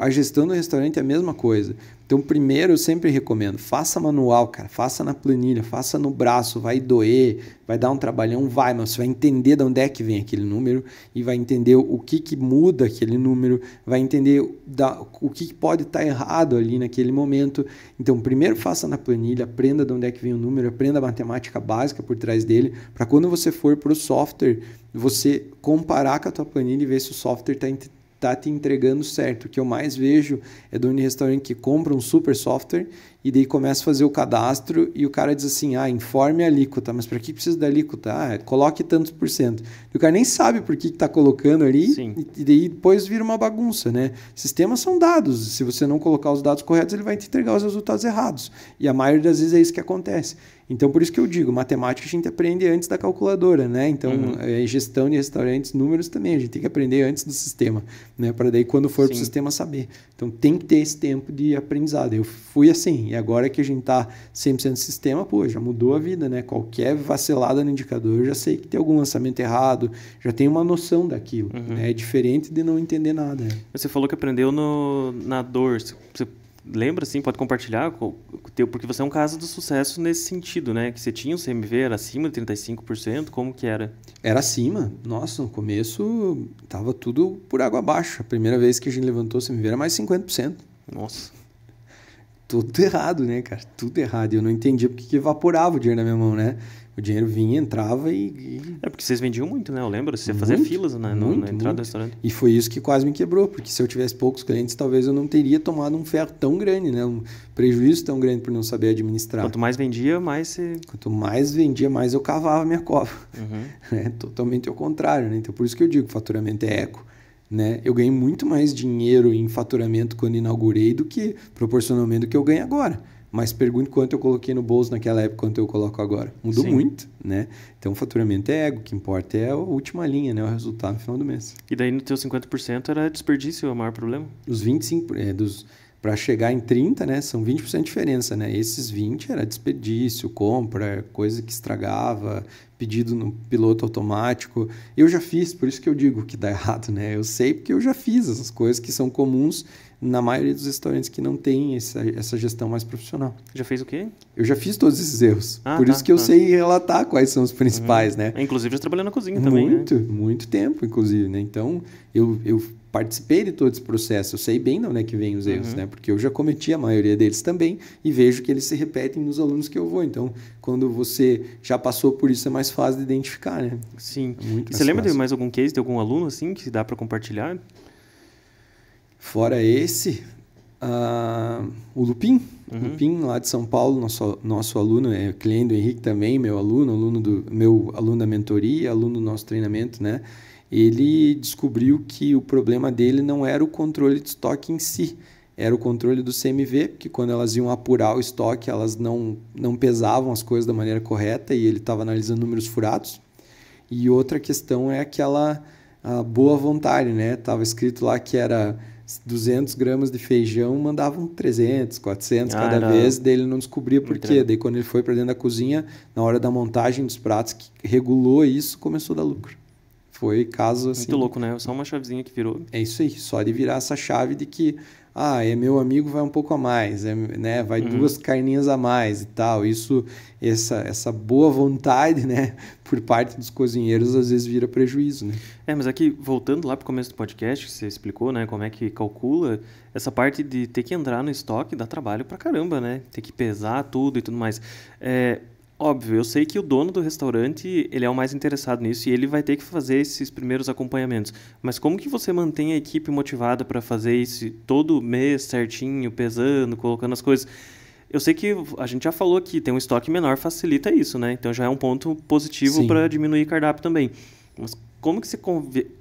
A gestão do restaurante é a mesma coisa. Então, primeiro, eu sempre recomendo, faça manual, cara, faça na planilha, faça no braço, vai doer, vai dar um trabalhão, mas você vai entender de onde é que vem aquele número e vai entender o que muda aquele número, vai entender o que pode estar errado ali naquele momento. Então, primeiro faça na planilha, aprenda de onde é que vem o número, aprenda a matemática básica por trás dele, para quando você for para o software, você comparar com a tua planilha e ver se o software está te entregando certo. O que eu mais vejo é dono de restaurante que compra um super software e daí começa a fazer o cadastro e o cara diz assim, informe a alíquota, mas para que precisa da alíquota? Coloque tantos por cento. E o cara nem sabe por que está colocando ali e daí depois vira uma bagunça, né? Sistemas são dados, se você não colocar os dados corretos, ele vai te entregar os resultados errados. E a maioria das vezes é isso que acontece. Então, por isso que eu digo, matemática a gente aprende antes da calculadora, né? Então, gestão de restaurantes, números também, a gente tem que aprender antes do sistema, né? Para daí, quando for para o sistema, saber. Então, tem que ter esse tempo de aprendizado. Eu fui assim, e agora que a gente está 100% no sistema, já mudou a vida, né? Qualquer vacilada no indicador, eu já sei que tem algum lançamento errado, já tenho uma noção daquilo. Né? É diferente de não entender nada. Né? Você falou que aprendeu na dor. Você lembra, assim, pode compartilhar com o teu, porque você é um caso de sucesso nesse sentido, né? Que você tinha o CMV, era acima de 35%, como que era? Era acima. Nossa, no começo tava tudo por água abaixo. A primeira vez que a gente levantou o CMV era mais 50%. Nossa. Tudo errado, né, cara? Tudo errado. Eu não entendia porque que evaporava o dinheiro na minha mão, né? O dinheiro vinha, entrava e... É porque vocês vendiam muito, né? Eu lembro, você fazia filas na entrada do restaurante. E foi isso que quase me quebrou, porque se eu tivesse poucos clientes, talvez eu não teria tomado um ferro tão grande, né? Um prejuízo tão grande por não saber administrar. Quanto mais vendia, mais você... Quanto mais vendia, mais eu cavava minha cova. É totalmente ao contrário, né? Então, por isso que eu digo, faturamento é eco. Né? Eu ganhei muito mais dinheiro em faturamento quando inaugurei do que proporcionalmente do que eu ganho agora. Mas pergunte quanto eu coloquei no bolso naquela época, quanto eu coloco agora. Mudou muito, né? Então, o faturamento é ego, o que importa é a última linha, né? O resultado no final do mês. E daí, no teu 50% era desperdício o maior problema? Os 25%, para chegar em 30, né? São 20% de diferença, né? Esses 20 era desperdício, compra, coisa que estragava, pedido no piloto automático. Eu já fiz, por isso que eu digo que dá errado, né? Eu sei porque eu já fiz essas coisas que são comuns na maioria dos restaurantes que não tem essa gestão mais profissional. Já fez o quê? Eu já fiz todos esses erros. Por isso que eu sei relatar quais são os principais, né? Inclusive, já trabalhei na cozinha também, muito tempo, inclusive, né? Então, eu participei de todo esse processo. Eu sei bem de onde é que vem os erros, né? Porque eu já cometi a maioria deles também e vejo que eles se repetem nos alunos que eu vou. Então, quando você já passou por isso, é mais fácil de identificar, né? Sim. E você lembra de mais algum case de algum aluno, assim, que dá para compartilhar? Fora esse, o Lupin. Lupin, lá de São Paulo, nosso aluno, é cliente do Henrique também, meu aluno da mentoria, aluno do nosso treinamento, né? Ele descobriu que o problema dele não era o controle de estoque em si, era o controle do CMV, porque quando elas iam apurar o estoque, elas não pesavam as coisas da maneira correta e ele estava analisando números furados. E outra questão é aquela boa vontade, né? Estava escrito lá que era 200 gramas de feijão, mandavam 300, 400 cada vez, daí ele não descobria por quê. Daí quando ele foi para dentro da cozinha, na hora da montagem dos pratos, que regulou isso, começou a dar lucro. Foi caso assim... Muito louco, né? Só uma chavezinha que virou. É isso aí, só de virar essa chave de que, é meu amigo, vai um pouco a mais, né? Vai 2 carninhas a mais e tal. Isso, essa boa vontade, né? Por parte dos cozinheiros, às vezes vira prejuízo, né? Mas aqui, voltando lá para o começo do podcast, que você explicou, né? Como é que calcula, essa parte de ter que entrar no estoque dá trabalho pra caramba, né? Ter que pesar tudo e tudo mais. Óbvio, eu sei que o dono do restaurante, ele é o mais interessado nisso e ele vai ter que fazer esses primeiros acompanhamentos. Mas como que você mantém a equipe motivada para fazer isso todo mês certinho, pesando, colocando as coisas? Eu sei que a gente já falou aqui, ter um estoque menor facilita isso, né? Então já é um ponto positivo para diminuir cardápio também. Mas como que você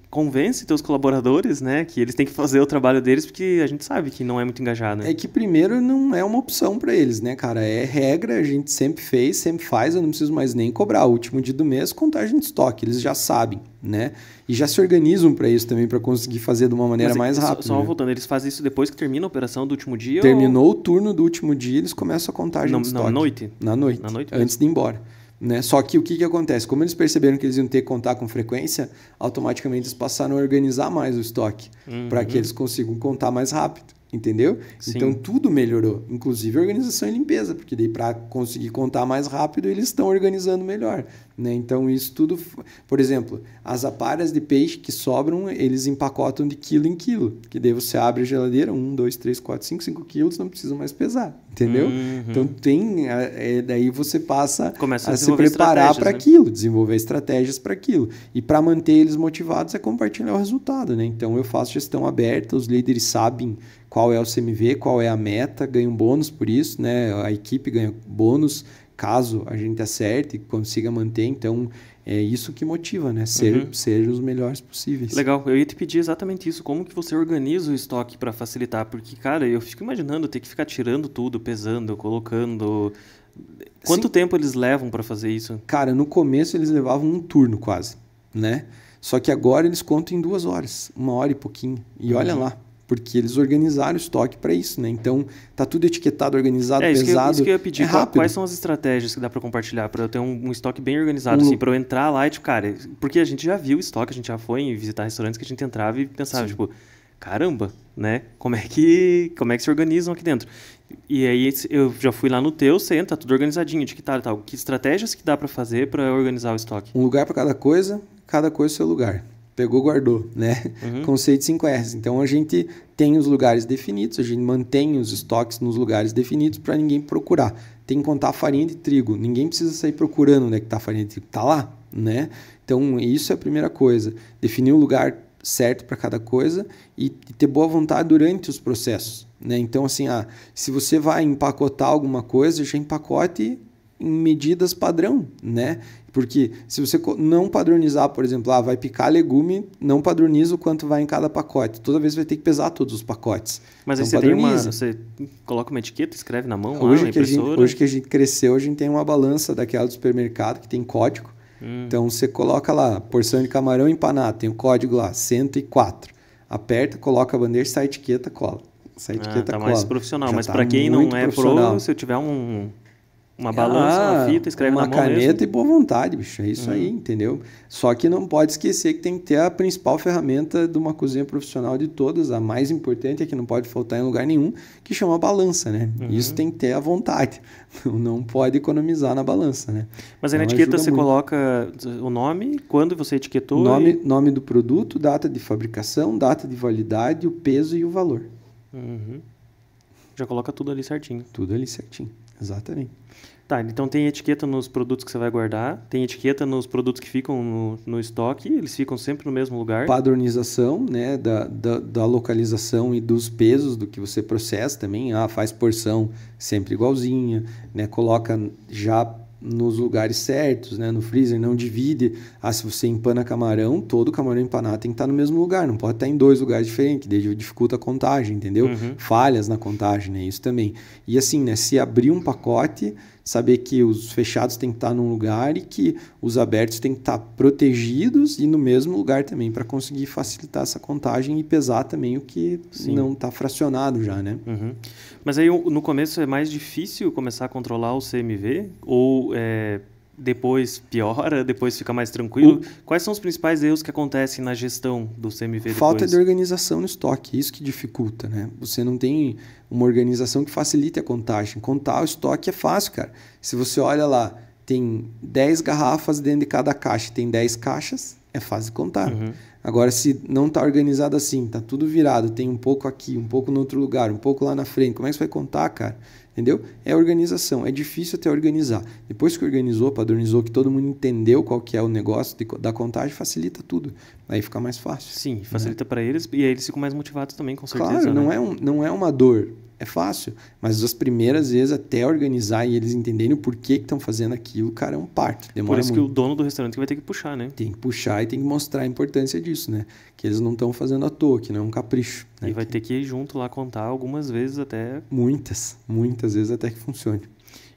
convence teus colaboradores, né, que eles têm que fazer o trabalho deles, porque a gente sabe que não é muito engajado, né? É que primeiro não é uma opção para eles, né, cara? É regra, a gente sempre fez, sempre faz, eu não preciso mais nem cobrar. O último dia do mês, contagem de estoque, eles já sabem, né? E já se organizam para isso também, para conseguir fazer de uma maneira mais rápida. Só voltando, eles fazem isso depois que termina a operação do último dia? Terminou o turno do último dia, eles começam a contagem de estoque. Na noite? Na noite, antes de ir embora. Né? Só que o que acontece? Como eles perceberam que eles iam ter que contar com frequência, automaticamente eles passaram a organizar mais o estoque para que eles consigam contar mais rápido, entendeu? Sim. Então tudo melhorou, inclusive a organização e limpeza, porque daí para conseguir contar mais rápido eles estão organizando melhor, né? Então isso tudo, por exemplo, as aparas de peixe que sobram, eles empacotam de quilo em quilo, que daí você abre a geladeira, 1, 2, 3, 4, 5 quilos, não precisa mais pesar, entendeu? Então daí você começa a se preparar para aquilo, desenvolver estratégias para aquilo, e para manter eles motivados é compartilhar o resultado, né? Então eu faço gestão aberta, os líderes sabem qual é o CMV, qual é a meta, ganham bônus por isso, né? A equipe ganha bônus caso a gente acerte e consiga manter. Então, é isso que motiva, né? Ser os melhores possíveis. Legal. Eu ia te pedir exatamente isso. Como que você organiza o estoque para facilitar? Porque, cara, eu fico imaginando ter que ficar tirando tudo, pesando, colocando... Quanto tempo eles levam para fazer isso? Cara, no começo eles levavam um turno quase, né? Só que agora eles contam em 2 horas, 1 hora e pouquinho. E olha lá. Porque eles organizaram o estoque para isso, né? Então, tá tudo etiquetado, organizado, pesado. Isso que eu ia pedir. Quais são as estratégias que dá para compartilhar para eu ter um estoque bem organizado, assim, para eu entrar lá e, tipo, cara, porque a gente já viu o estoque, a gente já foi visitar restaurantes que a gente entrava e pensava, tipo, caramba, né? Como é que se organizam aqui dentro? E aí eu já fui lá no teu, você entra, tá tudo organizadinho, etiquetado e tal. Que estratégias que dá para fazer para organizar o estoque? Um lugar para cada coisa seu lugar. Pegou, guardou, né? Conceito 5Rs. Então, a gente tem os lugares definidos, a gente mantém os estoques nos lugares definidos para ninguém procurar. Tem que contar a farinha de trigo. Ninguém precisa sair procurando onde é que está a farinha de trigo. Está lá, né? Então, isso é a primeira coisa. Definir o lugar certo para cada coisa e ter boa vontade durante os processos, né? Então, assim, se você vai empacotar alguma coisa, já empacote em medidas padrão, né? Porque se você não padronizar, por exemplo, vai picar legume, não padroniza o quanto vai em cada pacote. Toda vez vai ter que pesar todos os pacotes. Mas então, aí você coloca uma etiqueta, escreve na mão, hoje na impressora? Hoje que a gente cresceu, a gente tem uma balança daquela do supermercado que tem código. Então você coloca lá, porção de camarão empanado, tem o código lá, 104. Aperta, coloca a bandeja, sai a etiqueta, cola. Essa etiqueta tá cola. mais profissional. Já Mas tá para quem não muito é pro, se eu tiver uma balança, uma fita, escreve na mão mesmo. Uma caneta e boa vontade, bicho. É isso aí, entendeu? Só que não pode esquecer que tem que ter a principal ferramenta de uma cozinha profissional de todas, a mais importante, é que não pode faltar em lugar nenhum, que chama balança, né? Isso tem que ter a vontade. Não pode economizar na balança, né? Mas aí na etiqueta você coloca o nome, quando você etiquetou... Nome do produto, data de fabricação, data de validade, o peso e o valor. Já coloca tudo ali certinho. Tudo ali certinho, exatamente. Tá, então tem etiqueta nos produtos que você vai guardar, tem etiqueta nos produtos que ficam no estoque, eles ficam sempre no mesmo lugar. Padronização, né, da localização e dos pesos do que você processa também. Faz porção sempre igualzinha, né, coloca já nos lugares certos, né, no freezer, não divide. Se você empana camarão, todo camarão empanado tem que estar no mesmo lugar, não pode estar em 2 lugares diferentes, daí dificulta a contagem, entendeu? Falhas na contagem, né, isso também. E assim, né, se abrir um pacote, saber que os fechados têm que estar num lugar e que os abertos têm que estar protegidos e no mesmo lugar também, para conseguir facilitar essa contagem e pesar também o que não está fracionado já, né? Mas aí no começo é mais difícil começar a controlar o CMV? Ou depois piora, depois fica mais tranquilo? Quais são os principais erros que acontecem na gestão do CMV depois? Falta de organização no estoque, isso que dificulta, né? Você não tem uma organização que facilite a contagem. Contar o estoque é fácil, cara. Se você olha lá, tem 10 garrafas dentro de cada caixa, tem 10 caixas, é fácil de contar. Agora, se não está organizado assim, está tudo virado, tem um pouco aqui, um pouco no outro lugar, um pouco lá na frente, como é que você vai contar, cara? Entendeu? É organização, é difícil até organizar. Depois que organizou, padronizou, que todo mundo entendeu qual que é o negócio da contagem, facilita tudo. Aí fica mais fácil. Sim, facilita para eles e aí eles ficam mais motivados também, com certeza. Claro, né? não é uma dor, é fácil. Mas as primeiras vezes, até organizar e eles entenderem o porquê que estão fazendo aquilo, cara, é um parto. Demora Por isso muito. que o dono do restaurante vai ter que puxar, né? Tem que puxar e tem que mostrar a importância disso, né? Que eles não estão fazendo à toa, que não é um capricho. Né? E vai ter que ir junto lá contar algumas vezes até... Muitas vezes até que funcione.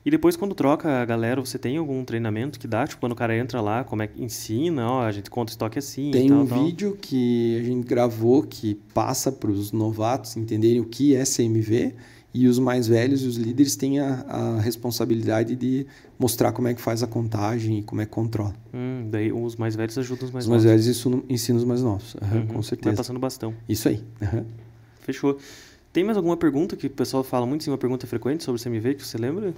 E depois, quando troca a galera, você tem algum treinamento que dá? Tipo, quando o cara entra lá, como é que ensina? A gente conta o estoque assim tem e tal. Tem um vídeo que a gente gravou que passa para os novatos entenderem o que é CMV e os mais velhos e os líderes têm a responsabilidade de mostrar como é que faz a contagem e como é que controla. Daí os mais velhos ajudam os mais novos. Os mais velhos ensinam os mais novos, com certeza. Vai passando bastão. Isso aí. Fechou. Tem mais alguma pergunta que o pessoal fala muito, uma pergunta frequente sobre o CMV que você lembra?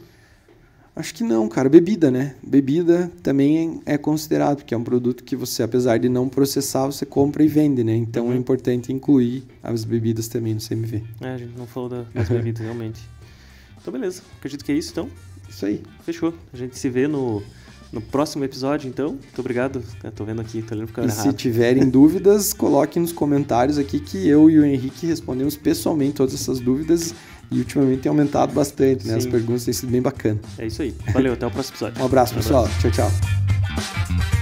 Acho que não, cara. Bebida, né? Bebida também é considerado, porque é um produto que você, apesar de não processar, você compra e vende, né? Então é importante incluir as bebidas também no CMV. A gente não falou das bebidas, realmente. Então, beleza. Acredito que é isso, então. Isso aí. Fechou. A gente se vê no próximo episódio, então. Muito obrigado. Tô vendo aqui, tô olhando pro cara errado. Se tiverem dúvidas, coloquem nos comentários aqui que eu e o Henrique respondemos pessoalmente todas essas dúvidas. E ultimamente tem aumentado bastante, né? As perguntas têm sido bem bacanas. É isso aí. Valeu, até o próximo episódio. Um abraço, pessoal. Tchau, tchau.